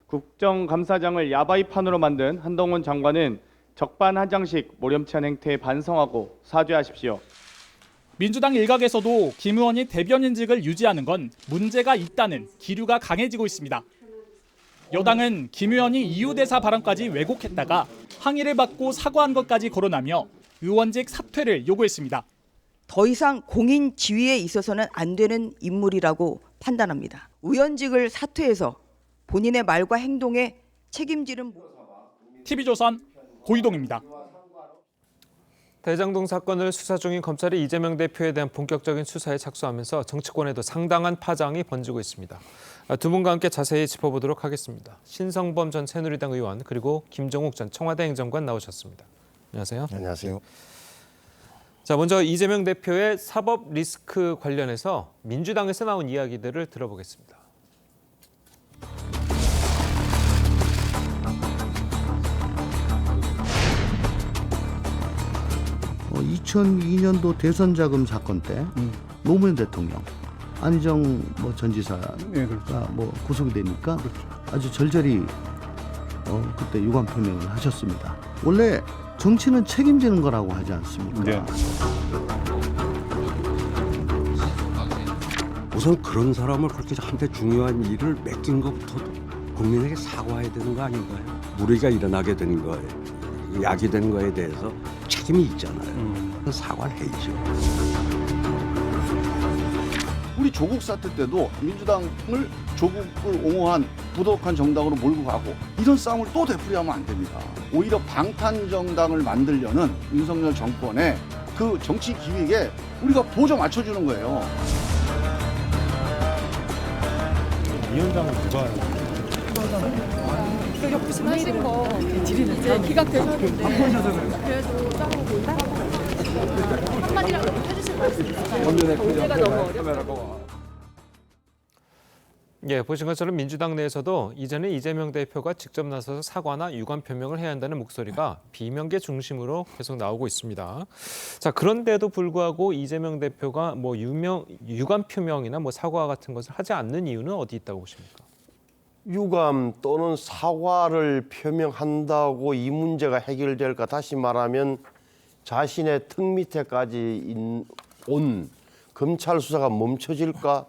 [SPEAKER 8] 국정감사장을 야바이판으로 만든 한동훈 장관은 적반하장식 모렴치한 행태에 반성하고 사죄하십시오.
[SPEAKER 4] 민주당 일각에서도 김 의원이 대변인직을 유지하는 건 문제가 있다는 기류가 강해지고 있습니다. 여당은 김 의원이 이유대사 발언까지 왜곡했다가 항의를 받고 사과한 것까지 거론하며 의원직 사퇴를 요구했습니다.
[SPEAKER 9] 더 이상 공인 지위에 있어서는 안 되는 인물이라고 판단합니다. 의원직을 사퇴해서 본인의 말과 행동에 책임지는
[SPEAKER 4] TV조선 고희동입니다.
[SPEAKER 1] 대장동 사건을 수사 중인 검찰이 이재명 대표에 대한 본격적인 수사에 착수하면서 정치권에도 상당한 파장이 번지고 있습니다. 두 분과 함께 자세히 짚어보도록 하겠습니다. 신성범 전 새누리당 의원 그리고 김종욱 전 청와대 행정관 나오셨습니다. 안녕하세요.
[SPEAKER 10] 안녕하세요.
[SPEAKER 1] 자, 먼저 이재명 대표의 사법 리스크 관련해서 민주당에서 나온 이야기들을 들어보겠습니다.
[SPEAKER 21] 2002년도 대선 자금 사건 때 노무현 대통령, 안희정 전 지사가 구속이 되니까 아주 절절히 그때 유감 표명을 하셨습니다. 원래 정치는 책임지는 거라고 하지 않습니까? 네.
[SPEAKER 23] 우선 그런 사람을 그렇게 한테 중요한 일을 맡긴 것부터 국민에게 사과해야 되는 거 아닌가요? 무리가 일어나게 된 거예요. 약이 된 거에 대해서 책임이 있잖아요. 사과를 해야죠.
[SPEAKER 22] 우리 조국 사태 때도 민주당을 조국을 옹호한 부도덕한 정당으로 몰고 가고 이런 싸움을 또 되풀이하면 안 됩니다. 오히려 방탄 정당을 만들려는 윤석열 정권의 그 정치 기획에 우리가 보조 맞춰주는 거예요.
[SPEAKER 27] 위원장은 누가
[SPEAKER 28] 말씀하신 거 이제 기각될 텐데 그래도 짜고 한마디라도 해주실 말씀 있을까요? 문제가 너무 어렵다.
[SPEAKER 1] 예, 보신 것처럼 민주당 내에서도 이전에 이재명 대표가 직접 나서서 사과나 유감 표명을 해야 한다는 목소리가 비명계 중심으로 계속 나오고 있습니다. 자, 그런데도 불구하고 이재명 대표가 유감 표명이나 사과 같은 것을 하지 않는 이유는 어디 있다고 보십니까?
[SPEAKER 10] 유감 또는 사과를 표명한다고 이 문제가 해결될까? 다시 말하면 자신의 턱 밑에까지 온 검찰 수사가 멈춰질까?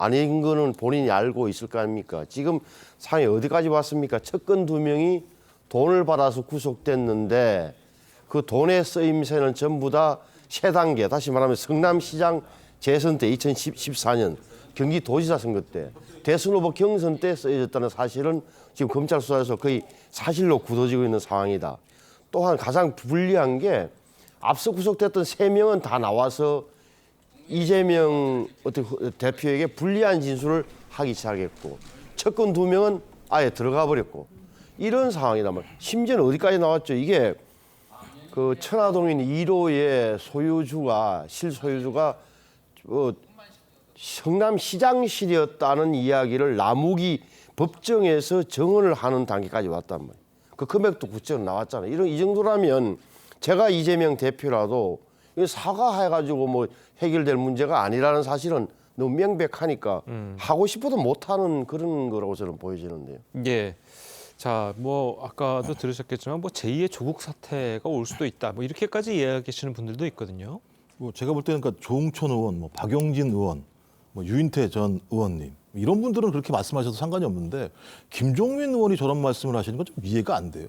[SPEAKER 10] 아닌 거는 본인이 알고 있을 거 아닙니까? 지금 상황이 어디까지 왔습니까? 측근 2명이 돈을 받아서 구속됐는데 그 돈의 쓰임새는 전부 다 세 단계, 다시 말하면 성남시장 재선 때 2014년 경기도지사 선거 때 대선 후보 경선 때 쓰여졌다는 사실은 지금 검찰 수사에서 거의 사실로 굳어지고 있는 상황이다. 또한 가장 불리한 게 앞서 구속됐던 3명은 다 나와서 이재명 대표에게 불리한 진술을 하기 시작했고 측근 2명은 아예 들어가 버렸고 이런 상황이다 말이야. 심지어는 어디까지 나왔죠? 이게 그 천화동인 1호의 소유주가 실소유주가 성남시장실이었다는 이야기를 남욱이 법정에서 정언을 하는 단계까지 왔단 말이에요. 그 금액도 구체적으로 나왔잖아요. 이 정도라면 제가 이재명 대표라도 사과해가지고 뭐 해결될 문제가 아니라는 사실은 너무 명백하니까 하고 싶어도 못하는 그런 거라고 저는 보여지는데요.
[SPEAKER 1] 예. 자, 뭐 아까도 들으셨겠지만 뭐 제2의 조국 사태가 올 수도 있다. 뭐 이렇게까지 이야기하시는 분들도 있거든요.
[SPEAKER 3] 뭐 제가 볼 때는 그러니까 조응천 의원, 뭐 박용진 의원, 뭐 유인태 전 의원님 이런 분들은 그렇게 말씀하셔도 상관이 없는데 김종민 의원이 저런 말씀을 하시는 건 좀 이해가 안 돼요.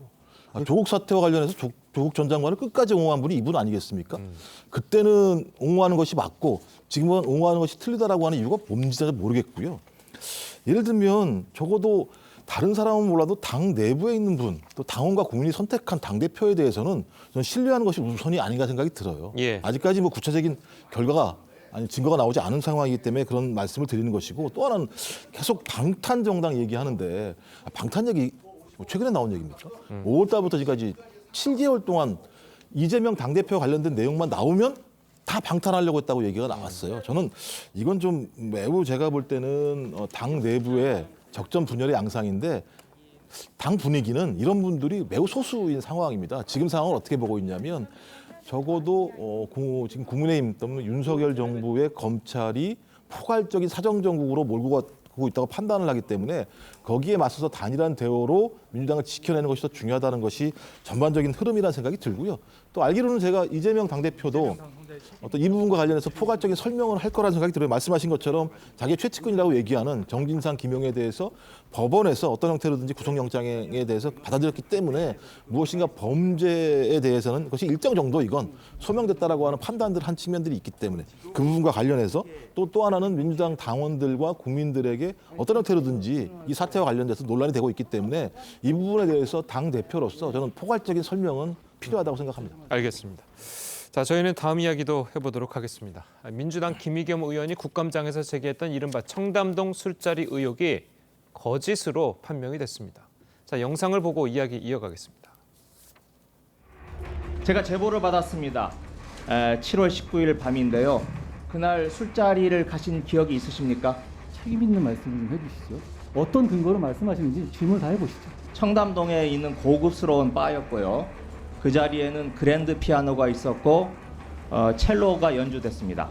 [SPEAKER 3] 조국 사태와 관련해서 조국 전 장관을 끝까지 옹호한 분이 이분 아니겠습니까? 그때는 옹호하는 것이 맞고 지금은 옹호하는 것이 틀리다라고 하는 이유가 뭔지 잘 모르겠고요. 예를 들면 적어도 다른 사람은 몰라도 당 내부에 있는 분, 또 당원과 국민이 선택한 당대표에 대해서는 저는 신뢰하는 것이 우선이 아닌가 생각이 들어요.
[SPEAKER 1] 예.
[SPEAKER 3] 아직까지 뭐 구체적인 결과가 아니 증거가 나오지 않은 상황이기 때문에 그런 말씀을 드리는 것이고 또 하나는 계속 방탄 정당 얘기하는데 방탄 얘기 최근에 나온 얘기입니까? 5월 달부터 지금까지 7개월 동안 이재명 당대표와 관련된 내용만 나오면 다 방탄하려고 했다고 얘기가 나왔어요. 저는 이건 좀 매우 제가 볼 때는 당 내부의 적전 분열의 양상인데 당 분위기는 이런 분들이 매우 소수인 상황입니다. 지금 상황을 어떻게 보고 있냐면 적어도 지금 국민의힘 또는 윤석열 정부의 검찰이 포괄적인 사정정국으로 몰고 가고 있다고 판단을 하기 때문에 거기에 맞서서 단일한 대우로 민주당을 지켜내는 것이 더 중요하다는 것이 전반적인 흐름이라는 생각이 들고요. 또 알기로는 제가 이재명 당대표도 어떤 이 부분과 관련해서 포괄적인 설명을 할 거라는 생각이 들어요. 말씀하신 것처럼 자기의 최측근이라고 얘기하는 정진상, 김용에 대해서 법원에서 어떤 형태로든지 구속영장에 대해서 받아들였기 때문에 무엇인가 범죄에 대해서는 그것이 일정 정도 이건 소명됐다라고 하는 판단들 한 측면들이 있기 때문에 그 부분과 관련해서 또 하나는 민주당 당원들과 국민들에게 어떤 형태로든지 이 사태와 관련돼서 논란이 되고 있기 때문에 이 부분에 대해서 당 대표로서 저는 포괄적인 설명은 필요하다고 생각합니다.
[SPEAKER 1] 알겠습니다. 자, 저희는 다음 이야기도 해보도록 하겠습니다. 민주당 김의겸 의원이 국감장에서 제기했던 이른바 청담동 술자리 의혹이 거짓으로 판명이 됐습니다. 자, 영상을 보고 이야기 이어가겠습니다.
[SPEAKER 25] 제가 제보를 받았습니다. 7월 19일 밤인데요. 그날 술자리를 가신 기억이 있으십니까?
[SPEAKER 5] 책임 있는 말씀 좀 해주시죠. 어떤 근거로 말씀하시는지 질문 다 해보시죠.
[SPEAKER 25] 청담동에 있는 고급스러운 바였고요. 그 자리에는 그랜드 피아노가 있었고 첼로가 연주됐습니다.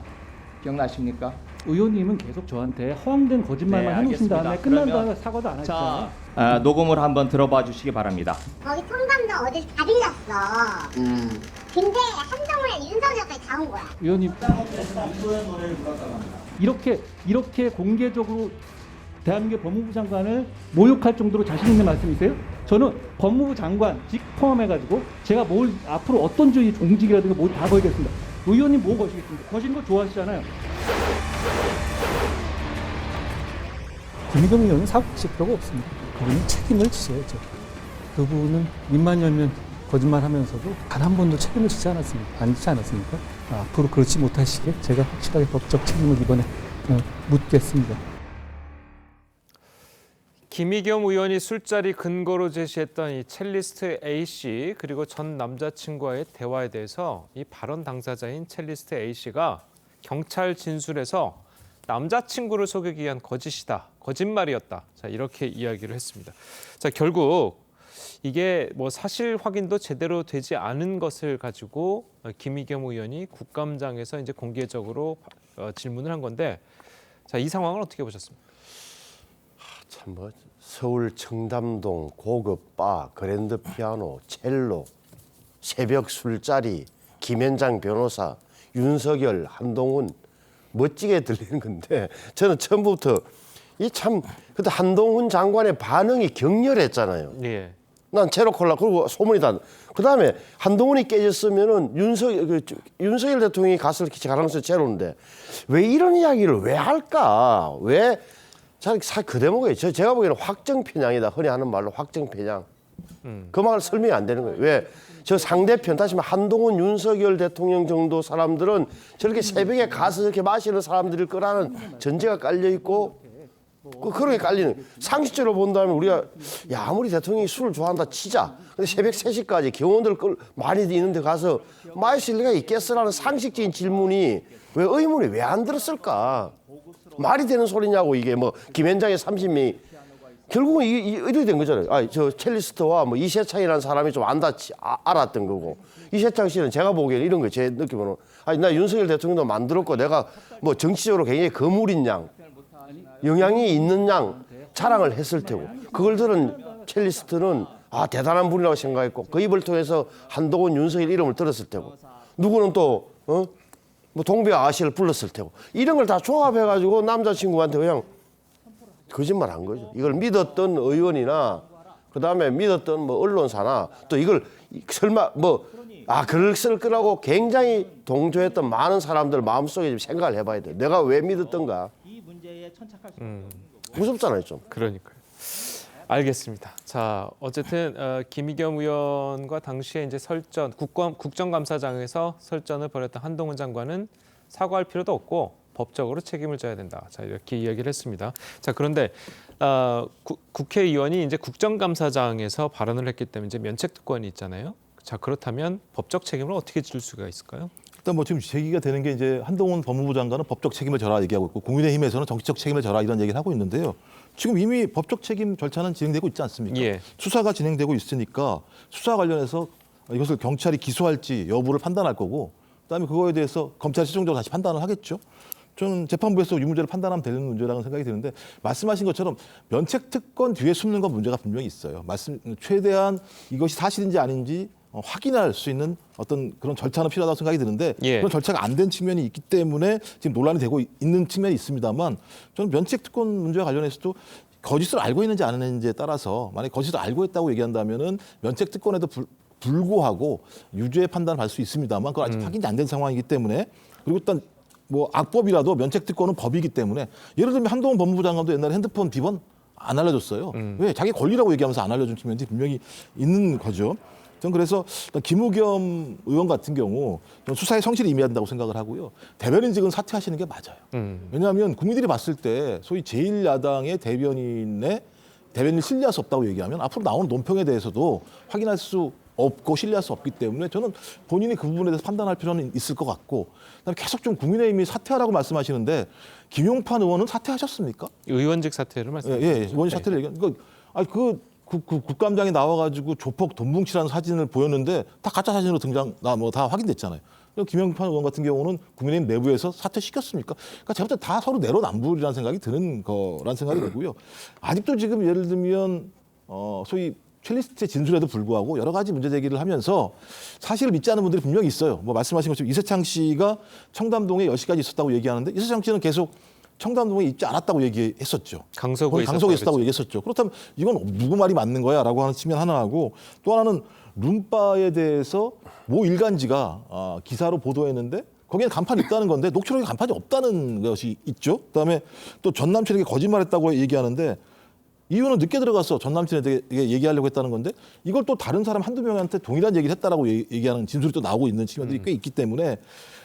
[SPEAKER 25] 기억나십니까?
[SPEAKER 5] 의원님은 계속 저한테 허황된 거짓말만 해놓으신 다음에 끝난 다음에 사과도 안 하시잖아요.
[SPEAKER 25] 자, 녹음을 한번 들어봐 주시기 바랍니다.
[SPEAKER 26] 거기 청담동 어딜 다 빌렸어. 근데 한동훈이랑 윤석열까지 다 온 거야.
[SPEAKER 5] 의원님 이렇게 공개적으로 대한민국 법무부 장관을 모욕할 정도로 자신 있는 말씀이세요? 저는 법무부 장관직 포함해가지고 제가 뭘 앞으로 어떤 주의 공직이라든가 뭘 다 걸겠습니다. 의원님 뭐 거시겠습니까? 거시는 거 좋아하시잖아요. 김의겸 의원은 사과하실 필요가 없습니다. 그분은 책임을 지셔야죠. 그분은 입만 열면 거짓말하면서도 단 한 번도 책임을 지지 않았습니까? 앞으로 그렇지 못하시게 제가 확실하게 법적 책임을 이번에 묻겠습니다.
[SPEAKER 1] 김의겸 의원이 술자리 근거로 제시했던 이 첼리스트 A씨 그리고 전 남자친구와의 대화에 대해서 이 발언 당사자인 첼리스트 A씨가 경찰 진술에서 남자친구를 속이기 위한 거짓말이었다. 자, 이렇게 이야기를 했습니다. 자, 결국 이게 뭐 사실 확인도 제대로 되지 않은 것을 가지고 김의겸 의원이 국감장에서 이제 공개적으로 질문을 한 건데, 자, 이 상황을 어떻게 보셨습니까?
[SPEAKER 10] 참 뭐 서울 청담동 고급 바, 그랜드 피아노, 첼로, 새벽 술자리, 김현장 변호사, 윤석열, 한동훈 멋지게 들리는 건데 저는 처음부터 이 참 근데 한동훈 장관의 반응이 격렬했잖아요.
[SPEAKER 1] 예.
[SPEAKER 10] 난 제로 콜라. 그리고 소문이 다. 그다음에 한동훈이 깨졌으면은 윤석열 대통령이 갔을 가능성이 제로인데 왜 이런 이야기를 왜 할까? 왜 그 대목에 제가 보기에는 확정 편향이다. 흔히 하는 말로 확정 편향. 그 말 설명이 안 되는 거예요. 왜? 저 상대편, 다시 말해 한동훈, 윤석열 대통령 정도 사람들은 저렇게 새벽에 가서 저렇게 마시는 사람들일 거라는 전제가 깔려 있고 그렇게 깔리는. 상식적으로 본다면 우리가 야 아무리 대통령이 술을 좋아한다 치자. 근데 새벽 3시까지 경호원들 많이 있는데 가서 마실 리가 있겠어라는 상식적인 질문이 왜 의문이 왜 안 들었을까? 말이 되는 소리냐고. 이게 뭐 김현장에 30명이 결국은 이렇게 된 거잖아요. 저 첼리스트와 뭐 이세창이라는 사람이 좀 알았던 거고, 이세창 씨는 제가 보기에는 이런 거예요. 제 느낌으로는 나 윤석열 대통령도 만들었고 내가 뭐 정치적으로 굉장히 거물인 양, 영향이 있는 양 자랑을 했을 테고, 그걸 들은 첼리스트는 대단한 분이라고 생각했고 그 입을 통해서 한동훈, 윤석열 이름을 들었을 테고, 누구는 또 뭐 동백 아시를 불렀을 테고, 이런 걸 다 조합해가지고 남자친구한테 그냥 거짓말 한 거죠. 이걸 믿었던 의원이나 그다음에 믿었던 뭐 언론사나 또 이걸 설마 그럴 거라고 굉장히 동조했던 많은 사람들 마음속에 좀 생각을 해봐야 돼. 내가 왜 믿었던가. 무섭잖아요, 좀.
[SPEAKER 1] 그러니까요. 알겠습니다. 자, 어쨌든 김의겸 의원과 당시에 이제 국정감사장에서 설전을 벌였던 한동훈 장관은 사과할 필요도 없고 법적으로 책임을 져야 된다. 자, 이렇게 이야기를 했습니다. 자, 그런데 국회의원이 이제 국정감사장에서 발언을 했기 때문에 이제 면책특권이 있잖아요. 자, 그렇다면 법적 책임을 어떻게 질 수가 있을까요?
[SPEAKER 3] 일단 뭐 지금 제기가 되는 게 이제 한동훈 법무부 장관은 법적 책임을 져라 얘기하고 있고, 국민의힘에서는 정치적 책임을 져라 이런 얘기를 하고 있는데요. 지금 이미 법적 책임 절차는 진행되고 있지 않습니까?
[SPEAKER 1] 예.
[SPEAKER 3] 수사가 진행되고 있으니까 수사 관련해서 이것을 경찰이 기소할지 여부를 판단할 거고, 그다음에 그거에 대해서 검찰이 최종적으로 다시 판단을 하겠죠. 저는 재판부에서 이 문제를 판단하면 되는 문제라는 생각이 드는데, 말씀하신 것처럼 면책특권 뒤에 숨는 건 문제가 분명히 있어요. 최대한 이것이 사실인지 아닌지 확인할 수 있는 어떤 그런 절차는 필요하다고 생각이 드는데, 그런 절차가 안 된 측면이 있기 때문에 지금 논란이 되고 있는 측면이 있습니다만, 저는 면책특권 문제와 관련해서도 거짓을 알고 있는지 안 했는지에 따라서, 만약에 거짓을 알고 있다고 얘기한다면은 면책특권에도 불구하고 유죄의 판단을 받을 수 있습니다만, 그건 아직 확인이 안 된 상황이기 때문에, 그리고 일단 뭐 악법이라도 면책특권은 법이기 때문에, 예를 들면 한동훈 법무부 장관도 옛날에 핸드폰 비번 안 알려줬어요. 왜? 자기 권리라고 얘기하면서 안 알려준 측면이 분명히 있는 거죠. 저는 그래서 김의겸 의원 같은 경우 수사에 성실히 임해야 된다고 생각을 하고요. 대변인직은 사퇴하시는 게 맞아요. 왜냐하면 국민들이 봤을 때 소위 제1야당의 대변인을 신뢰할 수 없다고 얘기하면 앞으로 나오는 논평에 대해서도 확인할 수 없고 신뢰할 수 없기 때문에, 저는 본인이 그 부분에 대해서 판단할 필요는 있을 것 같고, 그다음에 계속 좀 국민의힘이 사퇴하라고 말씀하시는데, 김용판 의원은 사퇴하셨습니까?
[SPEAKER 1] 의원직 사퇴를 말씀하셨죠.
[SPEAKER 3] 예, 의원직 사퇴를 얘기하니까 국감장에 나와가지고 조폭 돈 뭉치라는 사진을 보였는데 다 가짜 사진으로 다 확인됐잖아요. 김용판 의원 같은 경우는 국민의힘 내부에서 사퇴시켰습니까? 그러니까 제가 볼 때 다 서로 내로남불이라는 생각이 드는 거란 생각이 들고요. 아직도 지금 예를 들면 소위 첼리스트의 진술에도 불구하고 여러 가지 문제 제기를 하면서 사실을 믿지 않는 분들이 분명히 있어요. 뭐 말씀하신 것처럼 이세창 씨가 청담동에 10시까지 있었다고 얘기하는데, 이세창 씨는 계속 청담동에 있지 않았다고 얘기했었죠.
[SPEAKER 1] 강서구에
[SPEAKER 3] 있었다고 얘기했었죠. 그렇다면 이건 누구 말이 맞는 거야 라고 하는 측면 하나하고, 또 하나는 룸바에 대해서 모 일간지가 기사로 보도했는데 거기에는 간판이 있다는 건데 녹취록에 간판이 없다는 것이 있죠. 그다음에 또 전 남친에게 거짓말했다고 얘기하는데, 이유는 늦게 들어가서 전 남친에게 얘기하려고 했다는 건데, 이걸 또 다른 사람 한두 명한테 동일한 얘기를 했다라고 얘기하는 진술이 또 나오고 있는 측면들이 꽤 있기 때문에,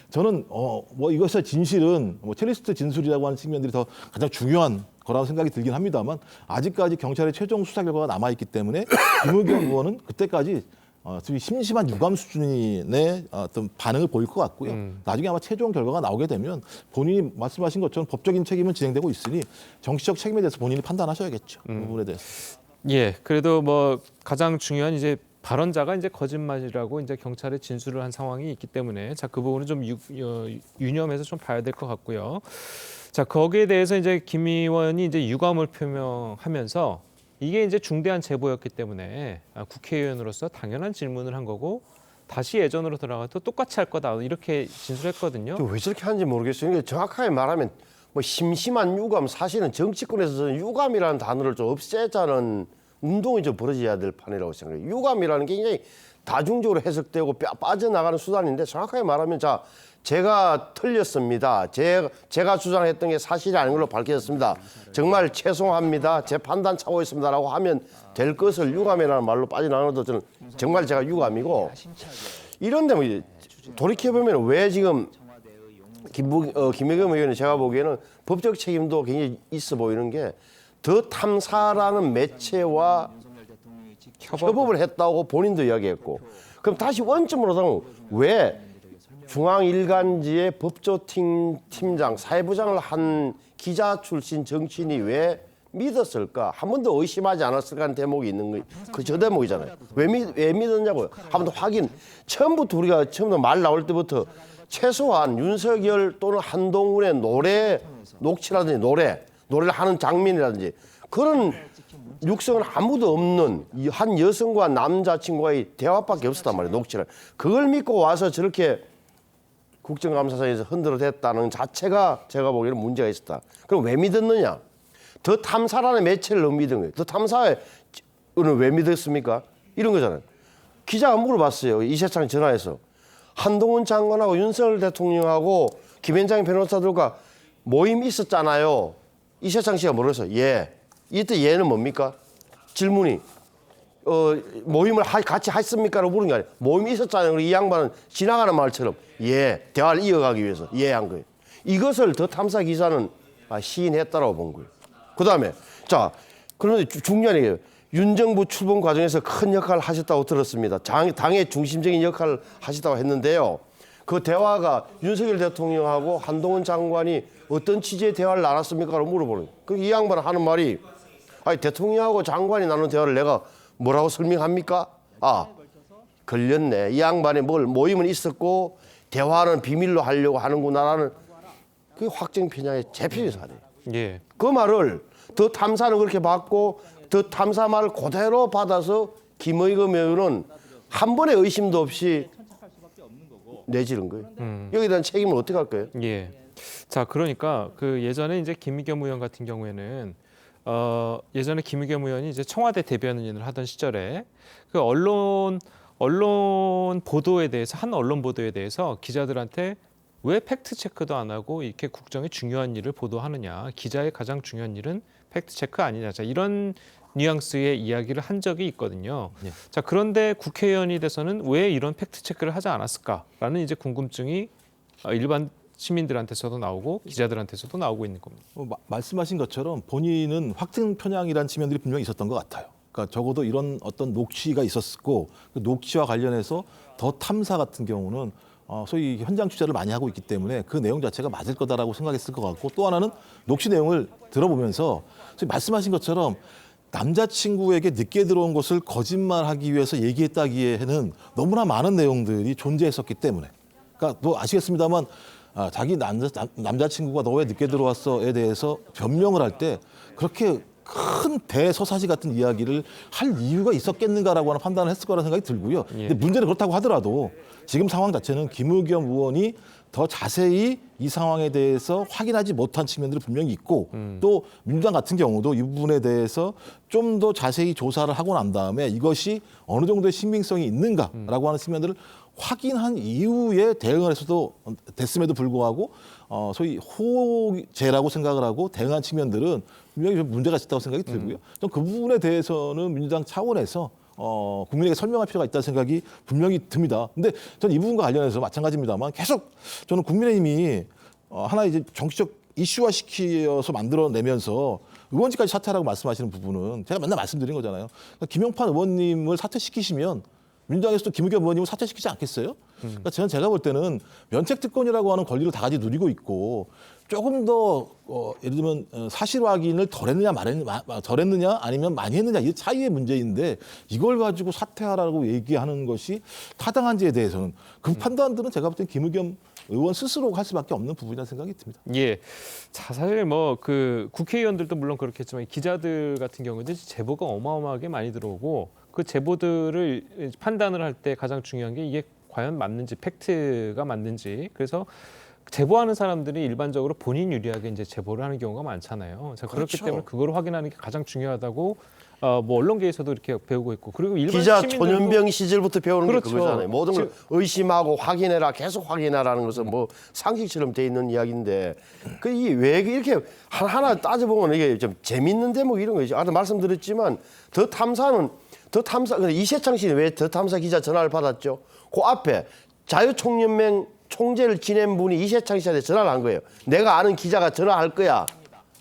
[SPEAKER 3] 저는 뭐 이것의 진실은 뭐 첼리스트 진술이라고 하는 측면들이 더 가장 중요한 거라고 생각이 들긴 합니다만, 아직까지 경찰의 최종 수사 결과가 남아 있기 때문에 김의겸 의원은 그때까지 심심한 유감 수준의 어떤 반응을 보일 것 같고요. 나중에 아마 최종 결과가 나오게 되면 본인이 말씀하신 것처럼 법적인 책임은 진행되고 있으니 정치적 책임에 대해서 본인이 판단하셔야겠죠. 그 부분에 대해서.
[SPEAKER 1] 예, 그래도 뭐 가장 중요한 이제 발언자가 이제 거짓말이라고 이제 경찰에 진술을 한 상황이 있기 때문에, 자, 그 부분은 좀 유념해서 좀 봐야 될 것 같고요. 자, 거기에 대해서 이제 김 의원이 이제 유감을 표명하면서, 이게 이제 중대한 제보였기 때문에 국회의원으로서 당연한 질문을 한 거고, 다시 예전으로 돌아가도 똑같이 할 거다 이렇게 진술했거든요.
[SPEAKER 10] 왜 저렇게 하는지 모르겠어요. 이게 정확하게 말하면 뭐 심심한 유감, 사실은 정치권에서는 유감이라는 단어를 좀 없애자는 운동이 좀 벌어져야 될 판이라고 생각해요. 유감이라는 게 굉장히 다중적으로 해석되고 빠져나가는 수단인데 정확하게 말하면 자 제가 틀렸습니다. 제가 주장했던 게 사실이 아닌 걸로 밝혀졌습니다. 정말 죄송합니다. 제 판단 차고 있습니다라고 하면 될 것을 유감이라는 말로 빠져나가는 것도 저는 정말 제가 유감이고 이런데 뭐 돌이켜보면 왜 지금 김의겸 의원이 제가 보기에는 법적 책임도 굉장히 있어 보이는 게 더 탐사라는 매체와 협업을 했다고 본인도 이야기했고 그럼 다시 원점으로 가면 왜 중앙일간지의 법조팀장 사회부장을 한 기자 출신 정치인이 왜 믿었을까? 한 번도 의심하지 않았을까 하는 대목이 있는 거예요. 저 대목이잖아요. 왜 믿었냐고요. 한 번 더 확인. 처음부터 우리가 처음부터 말 나올 때부터 최소한 윤석열 또는 한동훈의 노래 녹취라든지 노래를 하는 장면이라든지 그런 육성은 아무도 없는 한 여성과 남자친구와의 대화밖에 없었단 말이에요. 녹취를. 그걸 믿고 와서 저렇게 국정감사장에서 흔들어댔다는 자체가 제가 보기에는 문제가 있었다. 그럼 왜 믿었느냐? 더 탐사라는 매체를 너무 믿은 거예요. 더 탐사에 왜 믿었습니까? 이런 거잖아요. 기자가 물어봤어요. 이세창 전화해서. 한동훈 장관하고 윤석열 대통령하고 김현장 변호사들과 모임이 있었잖아요. 이세창 씨가 물어서 예. 이때 예는 뭡니까? 질문이 모임을 같이 했습니까라고 물은 게 아니에요. 모임이 있었잖아요. 이 양반은 지나가는 말처럼 예. 대화를 이어가기 위해서 예 한 거예요. 이것을 더 탐사 기자는 시인했다라고 본 거예요. 그다음에 자 그런데 중요한 얘기예요. 윤 정부 출범 과정에서 큰 역할을 하셨다고 들었습니다. 당의 중심적인 역할을 하셨다고 했는데요. 그 대화가 윤석열 대통령하고 한동훈 장관이 어떤 취지의 대화를 나눴습니까라고 물어보는 거예요. 이 양반은 하는 말이 아니 대통령하고 장관이 나눈 대화를 내가 뭐라고 설명합니까? 아 걸렸네. 이 양반이 모임은 있었고 대화는 비밀로 하려고 하는구나라는 그 확정 편향의 대표적인 사례예요.
[SPEAKER 1] 예.
[SPEAKER 10] 그 말을 더 탐사는 그렇게 받고 더 탐사 말을 그대로 받아서 김의겸 의원은 한 번의 의심도 없이 내지른 거예요. 여기에 대한 책임을 어떻게 할 거예요?
[SPEAKER 1] 예. 자, 그러니까 그 예전에 이제 김의겸 의원 같은 경우에는 예전에 김의겸 의원이 이제 청와대 대변인을 하던 시절에 그 언론 보도에 대해서 한 언론 보도에 대해서 기자들한테 왜 팩트 체크도 안 하고 이렇게 국정의 중요한 일을 보도하느냐? 기자의 가장 중요한 일은 팩트 체크 아니냐? 자, 이런 뉘앙스의 이야기를 한 적이 있거든요.
[SPEAKER 3] 예.
[SPEAKER 1] 자, 그런데 국회의원이 돼서는 왜 이런 팩트 체크를 하지 않았을까라는 이제 궁금증이 일반 시민들한테서도 나오고 기자들한테서도 나오고 있는 겁니다.
[SPEAKER 3] 말씀하신 것처럼 본인은 확증 편향이라는 측면들이 분명히 있었던 것 같아요. 그러니까 적어도 이런 어떤 녹취가 있었고 그 녹취와 관련해서 더 탐사 같은 경우는 소위 현장 취재를 많이 하고 있기 때문에 그 내용 자체가 맞을 거다라고 생각했을 것 같고 또 하나는 녹취 내용을 들어보면서 말씀하신 것처럼 남자친구에게 늦게 들어온 것을 거짓말하기 위해서 얘기했다기에는 너무나 많은 내용들이 존재했었기 때문에 그러니까 또 아시겠습니다만 자기 남자친구가 너 왜 늦게 들어왔어에 대해서 변명을 할 때 그렇게 큰 대서사시 같은 이야기를 할 이유가 있었겠는가라고 하는 판단을 했을 거라는 생각이 들고요.
[SPEAKER 1] 예.
[SPEAKER 3] 근데 문제는 그렇다고 하더라도 지금 상황 자체는 김의겸 의원이 더 자세히 이 상황에 대해서 확인하지 못한 측면들이 분명히 있고 또 민주당 같은 경우도 이 부분에 대해서 좀 더 자세히 조사를 하고 난 다음에 이것이 어느 정도의 신빙성이 있는가라고 하는 측면들을 확인한 이후에 대응을 해서도 됐음에도 불구하고 소위 호재라고 생각을 하고 대응한 측면들은 분명히 좀 문제가 있다고 생각이 들고요. 좀 그 부분에 대해서는 민주당 차원에서 국민에게 설명할 필요가 있다는 생각이 분명히 듭니다. 근데 저는 이 부분과 관련해서 마찬가지입니다만 계속 저는 국민의힘이 하나의 이제 정치적 이슈화 시키어서 만들어내면서 의원직까지 사퇴하라고 말씀하시는 부분은 제가 맨날 말씀드린 거잖아요. 그러니까 김용판 의원님을 사퇴시키시면 민주당에서도 김의겸 의원님을 사퇴시키지 않겠어요? 그러니까 제가 볼 때는 면책특권이라고 하는 권리를 다 같이 누리고 있고 조금 더 예를 들면 사실 확인을 덜했느냐 아니면 많이 했느냐 이 차이의 문제인데 이걸 가지고 사퇴하라고 얘기하는 것이 타당한지에 대해서는 그 판단들은 제가 볼 때는 김의겸 의원 스스로가 할 수밖에 없는 부분이라는 생각이 듭니다.
[SPEAKER 1] 예. 자, 사실 뭐 그 국회의원들도 물론 그렇겠지만 기자들 같은 경우는 제보가 어마어마하게 많이 들어오고 그 제보들을 판단을 할 때 가장 중요한 게 이게 과연 맞는지 팩트가 맞는지 그래서 제보하는 사람들이 일반적으로 본인 유리하게 이제 제보를 하는 경우가 많잖아요. 자, 그렇기
[SPEAKER 10] 그렇죠.
[SPEAKER 1] 때문에 그걸 확인하는 게 가장 중요하다고 뭐 언론계에서도 이렇게 배우고 있고 그리고 일반
[SPEAKER 10] 기자
[SPEAKER 1] 시민들도-
[SPEAKER 10] 초년병 시절부터 배우는
[SPEAKER 1] 그렇죠.
[SPEAKER 10] 게 그거잖아요. 모든 걸
[SPEAKER 1] 즉-
[SPEAKER 10] 의심하고 확인해라, 계속 확인하라는 것은 뭐 상식처럼 돼 있는 이야기인데 그 이게 왜 이렇게 하나 따져보면 이게 좀 재밌는 대목 이런 거죠. 아까 말씀드렸지만 더 탐사 이세창 씨는 왜 더 탐사 기자 전화를 받았죠? 그 앞에 자유총연맹 총재를 지낸 분이 이세창 씨한테 전화를 한 거예요. 내가 아는 기자가 전화할 거야.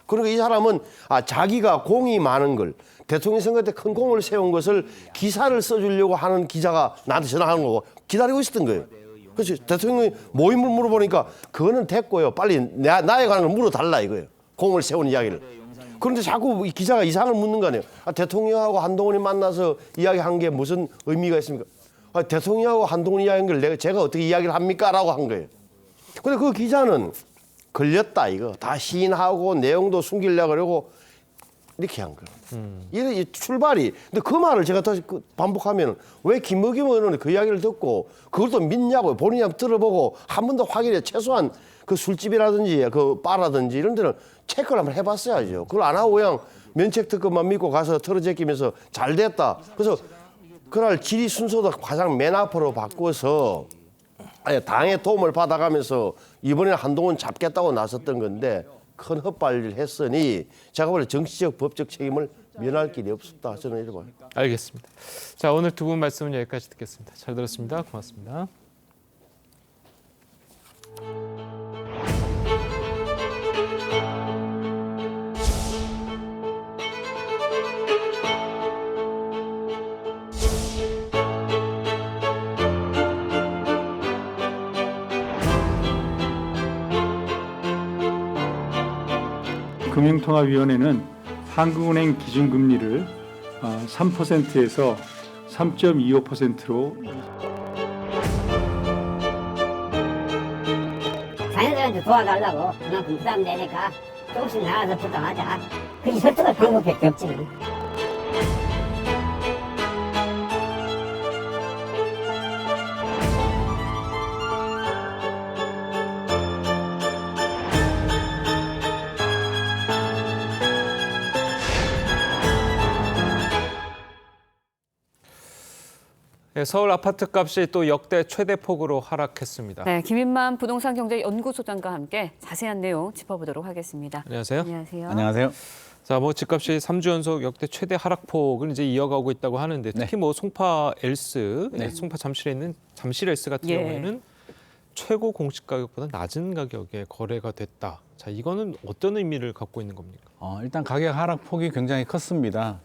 [SPEAKER 10] 그리고 이 사람은 자기가 공이 많은 걸 대통령 선거 때 큰 공을 세운 것을 기사를 써주려고 하는 기자가 나한테 전화하는 거고 기다리고 있었던 거예요. 그래서 대통령이 모임을 물어보니까 그거는 됐고요. 빨리 나에 관한 걸 물어달라 이거예요. 공을 세운 이야기를. 그런데 자꾸 이 기자가 이상을 묻는 거 아니에요. 대통령하고 한동훈이 만나서 이야기한 게 무슨 의미가 있습니까? 대통령하고 한동훈이 이야기한 걸 제가 어떻게 이야기를 합니까? 라고 한 거예요. 근데 그 기자는 걸렸다 이거. 다 시인하고 내용도 숨기려고 그러고 이렇게 한 거예요. 이 출발이. 근데 그 말을 제가 다시 반복하면 왜 김의겸 의원은 그 이야기를 듣고 그걸 또 믿냐고 본인이 한번 들어보고 한 번 더 확인해. 최소한 그 술집이라든지 그 바라든지 이런 데는 체크를 한번 해봤어야죠. 그걸 안 하고 그냥 면책 특검만 믿고 가서 털어제끼면서 잘 됐다. 그래서 그날 질의 순서도 가장 맨 앞으로 바꿔서 당의 도움을 받아가면서 이번에는 한동훈 잡겠다고 나섰던 건데 큰 헛발을 했으니 제가 원래 정치적 법적 책임을 면할 길이 없었다. 저는 이렇게 봐요.
[SPEAKER 1] 알겠습니다. 자, 오늘 두 분 말씀은 여기까지 듣겠습니다. 잘 들었습니다. 고맙습니다.
[SPEAKER 27] 금융통화위원회는 한국은행 기준금리를 3%에서 3.25%로
[SPEAKER 7] 자녀들한테 도와달라고 그만큼 부담 되니까 조금씩 나가서 부담하자. 그게 설득할 방법밖에 없지.
[SPEAKER 1] 네, 서울 아파트 값이 또 역대 최대 폭으로 하락했습니다.
[SPEAKER 2] 네, 김인만 부동산 경제 연구소장과 함께 자세한 내용 짚어보도록 하겠습니다.
[SPEAKER 1] 안녕하세요.
[SPEAKER 2] 안녕하세요.
[SPEAKER 11] 안녕하세요.
[SPEAKER 1] 자, 뭐 집값이 3주 연속 역대 최대 하락폭을 이제 이어가고 있다고 하는데 특히 뭐 송파 엘스, 송파 잠실에 있는 잠실 엘스 같은 경우에는 최고 공시 가격보다 낮은 가격에 거래가 됐다. 자, 이거는 어떤 의미를 갖고 있는 겁니까?
[SPEAKER 11] 일단 가격 하락폭이 굉장히 컸습니다.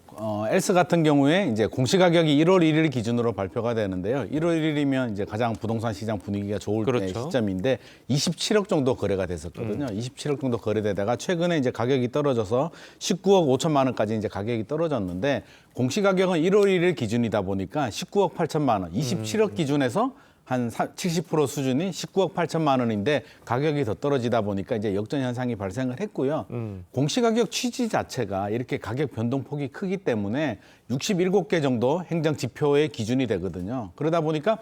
[SPEAKER 11] 엘스 같은 경우에 이제 공시 가격이 1월 1일 기준으로 발표가 되는데요. 1월 1일이면 이제 가장 부동산 시장 분위기가 좋을 때 시점인데 27억 정도 거래가 됐었거든요. 27억 정도 거래되다가 최근에 이제 가격이 떨어져서 19억 5천만 원까지 이제 가격이 떨어졌는데 공시 가격은 1월 1일 기준이다 보니까 19억 8천만 원, 27억 기준에서 한 70% 수준이 19억 8천만 원인데 가격이 더 떨어지다 보니까 이제 역전 현상이 발생을 했고요. 공시가격 취지 자체가 이렇게 가격 변동폭이 크기 때문에 67개 정도 행정 지표의 기준이 되거든요. 그러다 보니까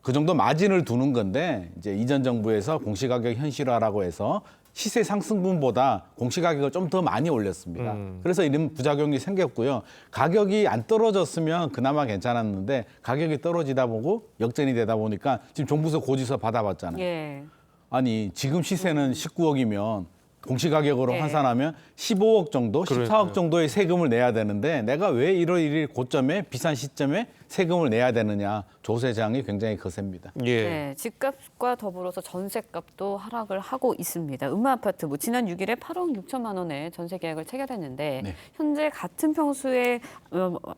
[SPEAKER 11] 그 정도 마진을 두는 건데 이제 이전 정부에서 공시가격 현실화라고 해서 시세 상승분보다 공시가격을 좀 더 많이 올렸습니다. 그래서 이런 부작용이 생겼고요. 가격이 안 떨어졌으면 그나마 괜찮았는데 가격이 떨어지다 보고 역전이 되다 보니까 지금 종부세 고지서 받아봤잖아요. 아니 지금 시세는 19억이면 공시가격으로 환산하면 15억 정도, 14억 정도의 세금을 내야 되는데 내가 왜 1월 1일 고점에 비싼 시점에 세금을 내야 되느냐. 조세장이 굉장히 거셉니다.
[SPEAKER 2] 네, 집값과 더불어서 전세값도 하락을 하고 있습니다. 음마아파트 지난 6일에 8억 6천만 원에 전세 계약을 체결했는데 현재 같은 평수의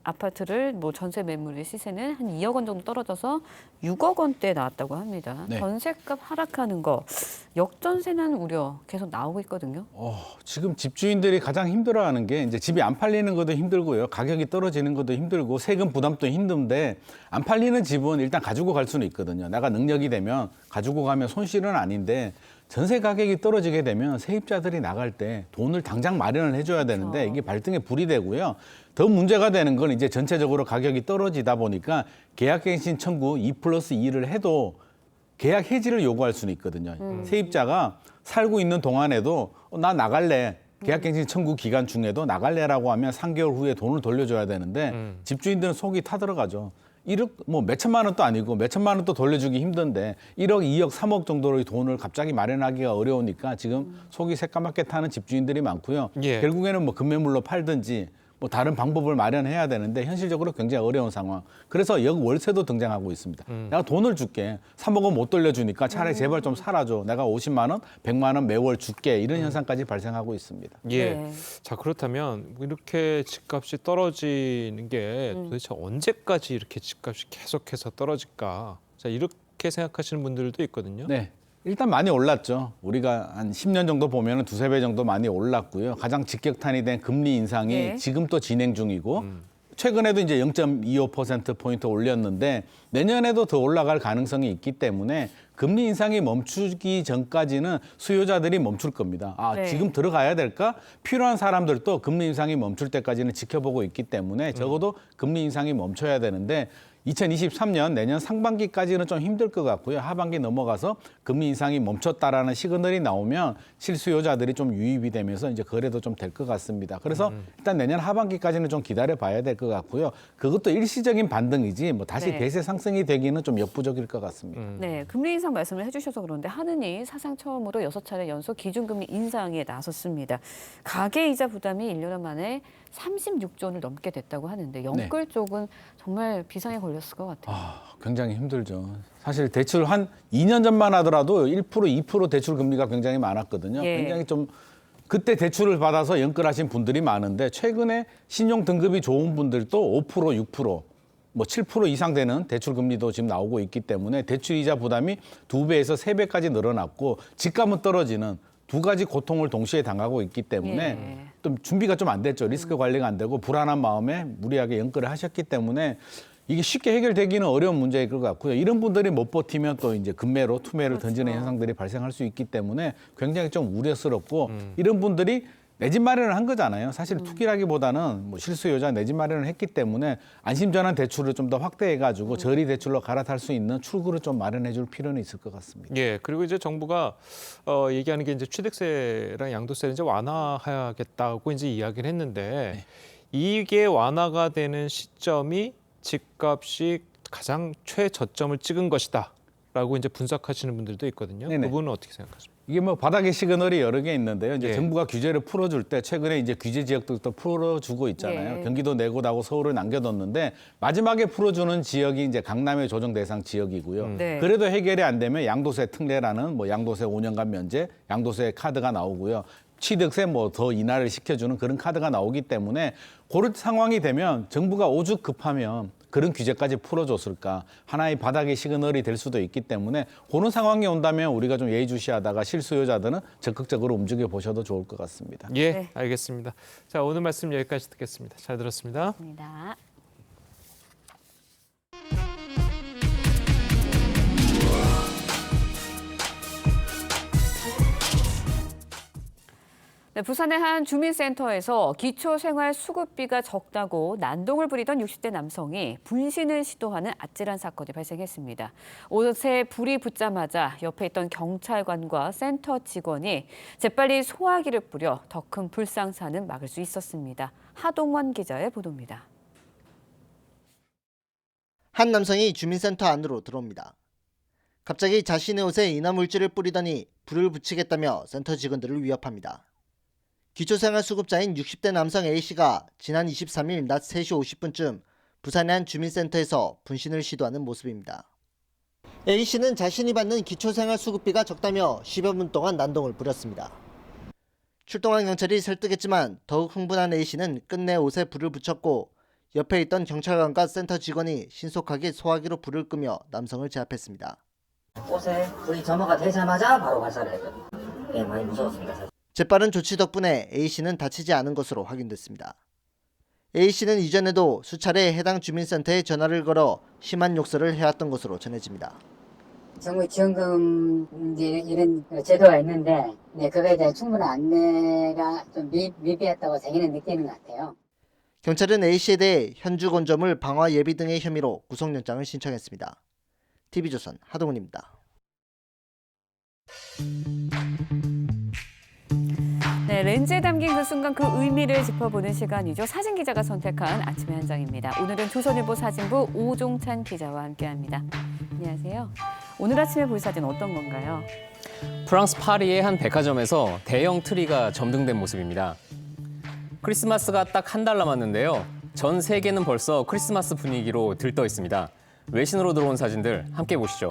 [SPEAKER 2] 아파트를 전세 매물의 시세는 한 2억 원 정도 떨어져서 6억 원대 나왔다고 합니다. 전세값 하락하는 거 역전세 난 우려 계속 나오고 있거든요.
[SPEAKER 11] 지금 집주인들이 가장 힘들어하는 게 이제 집이 안 팔리는 것도 힘들고요. 가격이 떨어지는 것도 힘들고 세금 부담도 힘든데 안 팔리는 집은 일단 가지고 갈 수는 있거든요. 내가 능력이 되면 가지고 가면 손실은 아닌데 전세 가격이 떨어지게 되면 세입자들이 나갈 때 돈을 당장 마련을 해줘야 되는데 이게 발등에 불이 되고요. 더 문제가 되는 건 이제 전체적으로 가격이 떨어지다 보니까 계약갱신 청구 2+2를 해도 계약 해지를 요구할 수는 있거든요. 세입자가 살고 있는 동안에도 나 나갈래. 계약갱신 청구 기간 중에도 나갈래라고 하면 3개월 후에 돈을 돌려줘야 되는데 집주인들은 속이 타들어가죠. 1억 뭐 몇천만 원도 아니고 몇천만 원도 돌려주기 힘든데 1억, 2억, 3억 정도의 돈을 갑자기 마련하기가 어려우니까 지금 속이 새까맣게 타는 집주인들이 많고요.
[SPEAKER 1] 예.
[SPEAKER 11] 결국에는 뭐 금매물로 팔든지 뭐 다른 방법을 마련해야 되는데 현실적으로 굉장히 어려운 상황. 그래서 역월세도 등장하고 있습니다. 내가 돈을 줄게. 3억은 못 돌려주니까 차라리 제발 좀 살아줘. 내가 50만 원, 100만 원 매월 줄게. 이런 현상까지 발생하고 있습니다.
[SPEAKER 1] 예.
[SPEAKER 2] 네.
[SPEAKER 1] 자, 그렇다면 이렇게 집값이 떨어지는 게 도대체 언제까지 이렇게 집값이 계속해서 떨어질까? 자, 이렇게 생각하시는 분들도 있거든요.
[SPEAKER 11] 네. 일단 많이 올랐죠. 우리가 한 10년 정도 보면 두세 배 정도 많이 올랐고요. 가장 직격탄이 된 금리 인상이
[SPEAKER 2] 네.
[SPEAKER 11] 지금 또 진행 중이고 최근에도 이제 0.25%포인트 올렸는데 내년에도 더 올라갈 가능성이 있기 때문에 금리 인상이 멈추기 전까지는 수요자들이 멈출 겁니다.
[SPEAKER 2] 네.
[SPEAKER 11] 지금 들어가야 될까? 필요한 사람들도 금리 인상이 멈출 때까지는 지켜보고 있기 때문에 적어도 금리 인상이 멈춰야 되는데 2023년 내년 상반기까지는 좀 힘들 것 같고요. 하반기 넘어가서 금리 인상이 멈췄다라는 시그널이 나오면 실수요자들이 좀 유입이 되면서 이제 거래도 좀 될 것 같습니다. 그래서 일단 내년 하반기까지는 좀 기다려 봐야 될 것 같고요. 그것도 일시적인 반등이지 뭐 다시
[SPEAKER 2] 네.
[SPEAKER 11] 대세 상승이 되기는 좀 역부족일 것 같습니다.
[SPEAKER 2] 네, 금리 인상 말씀을 해주셔서 그런데 하느니 사상 처음으로 6차례 연속 기준금리 인상에 나섰습니다. 가계이자 부담이 1년 만에 36조 원을 넘게 됐다고 하는데 영끌 쪽은 정말 비상에 걸렸을 것 같아요.
[SPEAKER 11] 굉장히 힘들죠. 사실 대출 한 2년 전만 하더라도 1%, 2% 대출 금리가 굉장히 많았거든요.
[SPEAKER 2] 예.
[SPEAKER 11] 굉장히 좀 그때 대출을 받아서 연끌하신 분들이 많은데 최근에 신용 등급이 좋은 분들도 5%, 6%, 뭐 7% 이상 되는 대출 금리도 지금 나오고 있기 때문에 대출 이자 부담이 2배에서 3배까지 늘어났고 집값은 떨어지는 두 가지 고통을 동시에 당하고 있기 때문에 좀 준비가 좀 안 됐죠. 리스크 관리가 안 되고 불안한 마음에 무리하게 연끌을 하셨기 때문에 이게 쉽게 해결되기는 어려운 문제일 것 같고요. 이런 분들이 못 버티면 또 이제 금매로 투매를 던지는 현상들이 발생할 수 있기 때문에 굉장히 좀 우려스럽고 이런 분들이 내 집 마련을 한 거잖아요. 사실 투기라기보다는 뭐 실수요자 내 집 마련을 했기 때문에 안심전환 대출을 좀 더 확대해가지고 저리 대출로 갈아탈 수 있는 출구를 좀 마련해줄 필요는 있을 것 같습니다.
[SPEAKER 1] 예, 그리고 이제 정부가 얘기하는 게 이제 취득세랑 양도세를 이제 완화하겠다고 이제 이야기를 했는데 이게 완화가 되는 시점이 집값이 가장 최저점을 찍은 것이다라고 이제 분석하시는 분들도 있거든요.
[SPEAKER 11] 네네.
[SPEAKER 1] 그분은 어떻게 생각하십니까?
[SPEAKER 11] 이게 뭐 바닥의 시그널이 여러 개 있는데요. 이제
[SPEAKER 1] 예.
[SPEAKER 11] 정부가 규제를 풀어줄 때 최근에 이제 규제 지역들도 풀어주고 있잖아요.
[SPEAKER 2] 예.
[SPEAKER 11] 경기도 내고하고 서울을 남겨뒀는데 마지막에 풀어주는 지역이 이제 강남의 조정 대상 지역이고요.
[SPEAKER 2] 네.
[SPEAKER 11] 그래도 해결이 안 되면 양도세 특례라는 뭐 양도세 5년간 면제, 양도세 카드가 나오고요. 취득세 뭐 더 인하를 시켜주는 그런 카드가 나오기 때문에 그런 상황이 되면 정부가 오죽 급하면 그런 규제까지 풀어줬을까 하나의 바닥의 시그널이 될 수도 있기 때문에 그런 상황이 온다면 우리가 좀 예의주시하다가 실수요자들은 적극적으로 움직여 보셔도 좋을 것 같습니다.
[SPEAKER 1] 예,
[SPEAKER 2] 네.
[SPEAKER 1] 알겠습니다. 자, 오늘 말씀 여기까지 듣겠습니다. 잘 들었습니다.
[SPEAKER 2] 감사합니다. 네, 부산의 한 주민센터에서 기초생활수급비가 적다고 난동을 부리던 60대 남성이 분신을 시도하는 아찔한 사건이 발생했습니다. 옷에 불이 붙자마자 옆에 있던 경찰관과 센터 직원이 재빨리 소화기를 뿌려 더 큰 불상사는 막을 수 있었습니다. 하동원 기자의 보도입니다.
[SPEAKER 12] 한 남성이 주민센터 안으로 들어옵니다. 갑자기 자신의 옷에 인화물질을 뿌리더니 불을 붙이겠다며 센터 직원들을 위협합니다. 기초생활수급자인 60대 남성 A씨가 지난 23일 낮 3시 50분쯤 부산의 한 주민센터에서 분신을 시도하는 모습입니다. A씨는 자신이 받는 기초생활수급비가 적다며 10여 분 동안 난동을 부렸습니다. 출동한 경찰이 설득했지만 더욱 흥분한 A씨는 끝내 옷에 불을 붙였고 옆에 있던 경찰관과 센터 직원이 신속하게 소화기로 불을 끄며 남성을 제압했습니다.
[SPEAKER 7] 옷에 불이 점화가 되자마자 바로 발사를 했거든요. 네, 많이 무서웠습니다. 사실.
[SPEAKER 12] 재빠른 조치 덕분에 A씨는 다치지 않은 것으로 확인됐습니다. A씨는 이전에도 수차례 해당 주민센터에 전화를 걸어 심한 욕설을 해왔던 것으로 전해집니다.
[SPEAKER 7] 정부 지원금 이런 제도가 있는데 그거에 대해 충분한 안내가 좀 미비했다고 자기는 느끼는 것 같아요.
[SPEAKER 12] 경찰은 A씨에 대해 현주 건조물 방화 예비 등의 혐의로 구속영장을 신청했습니다. TV조선 하동훈입니다.
[SPEAKER 2] 네, 네, 렌즈에 담긴 그 순간 그 의미를 짚어보는 시간이죠. 사진 기자가 선택한 아침의 한 장입니다. 오늘은 조선일보 사진부 오종찬 기자와 함께합니다. 안녕하세요. 오늘 아침에 볼 사진 어떤 건가요?
[SPEAKER 13] 프랑스 파리의 한 백화점에서 대형 트리가 점등된 모습입니다. 크리스마스가 딱 한 달 남았는데요. 전 세계는 벌써 크리스마스 분위기로 들떠 있습니다. 외신으로 들어온 사진들 함께 보시죠.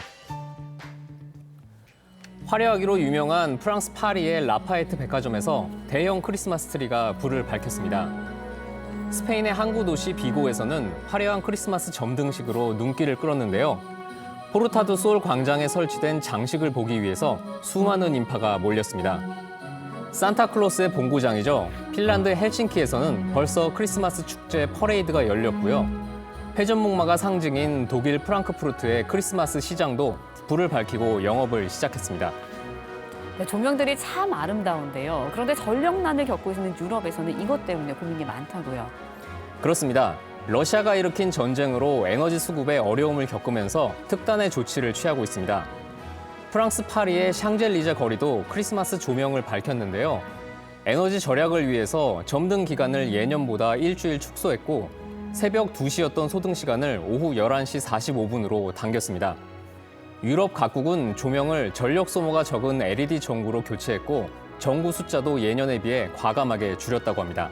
[SPEAKER 13] 화려하기로 유명한 프랑스 파리의 라파에트 백화점에서 대형 크리스마스 트리가 불을 밝혔습니다. 스페인의 항구 도시 비고에서는 화려한 크리스마스 점등식으로 눈길을 끌었는데요. 포르타드 소울 광장에 설치된 장식을 보기 위해서 수많은 인파가 몰렸습니다. 산타클로스의 본고장이죠. 핀란드 헬싱키에서는 벌써 크리스마스 축제 퍼레이드가 열렸고요. 회전목마가 상징인 독일 프랑크푸르트의 크리스마스 시장도 불을 밝히고 영업을 시작했습니다.
[SPEAKER 2] 네, 조명들이 참 아름다운데요. 그런데 전력난을 겪고 있는 유럽에서는 이것 때문에 고민이 많다고요.
[SPEAKER 13] 그렇습니다. 러시아가 일으킨 전쟁으로 에너지 수급에 어려움을 겪으면서 특단의 조치를 취하고 있습니다. 프랑스 파리의 샹젤리제 거리도 크리스마스 조명을 밝혔는데요. 에너지 절약을 위해서 점등 기간을 예년보다 일주일 축소했고 새벽 2시였던 소등 시간을 오후 11시 45분으로 당겼습니다. 유럽 각국은 조명을 전력 소모가 적은 LED 전구로 교체했고 전구 숫자도 예년에 비해 과감하게 줄였다고 합니다.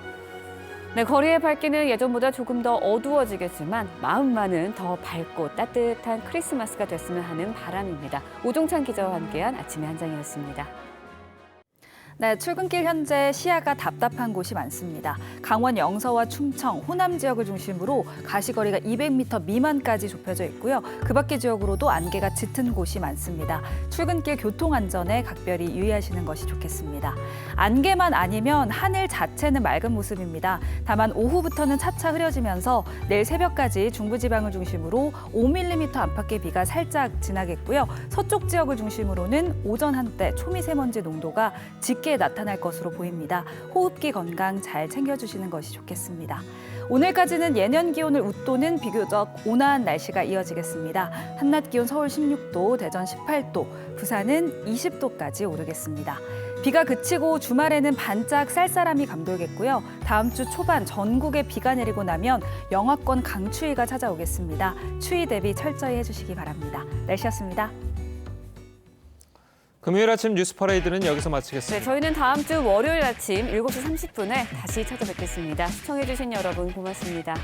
[SPEAKER 2] 네, 거리의 밝기는 예전보다 조금 더 어두워지겠지만 마음만은 더 밝고 따뜻한 크리스마스가 됐으면 하는 바람입니다. 오종찬 기자와 함께한 아침의 한 장이었습니다.
[SPEAKER 14] 네, 출근길 현재 시야가 답답한 곳이 많습니다. 강원 영서와 충청, 호남 지역을 중심으로 가시거리가 200m 미만까지 좁혀져 있고요. 그 밖의 지역으로도 안개가 짙은 곳이 많습니다. 출근길 교통 안전에 각별히 유의하시는 것이 좋겠습니다. 안개만 아니면 하늘 자체는 맑은 모습입니다. 다만 오후부터는 차차 흐려지면서 내일 새벽까지 중부지방을 중심으로 5mm 안팎의 비가 살짝 지나겠고요. 서쪽 지역을 중심으로는 오전 한때 초미세먼지 농도가 짙게 나타날 것으로 보입니다. 호흡기 건강 잘 챙겨주시는 것이 좋겠습니다. 오늘까지는 예년 기온을 웃도는 비교적 온화한 날씨가 이어지겠습니다. 한낮 기온 서울 16도, 대전 18도, 부산은 20도까지 오르겠습니다. 비가 그치고 주말에는 반짝 쌀쌀함이 감돌겠고요. 다음 주 초반 전국에 비가 내리고 나면 영하권 강추위가 찾아오겠습니다. 추위 대비 철저히 해주시기 바랍니다. 날씨였습니다.
[SPEAKER 1] 금요일 아침 뉴스 퍼레이드는 여기서 마치겠습니다.
[SPEAKER 2] 네, 저희는 다음 주 월요일 아침 7시 30분에 다시 찾아뵙겠습니다. 시청해주신 여러분 고맙습니다.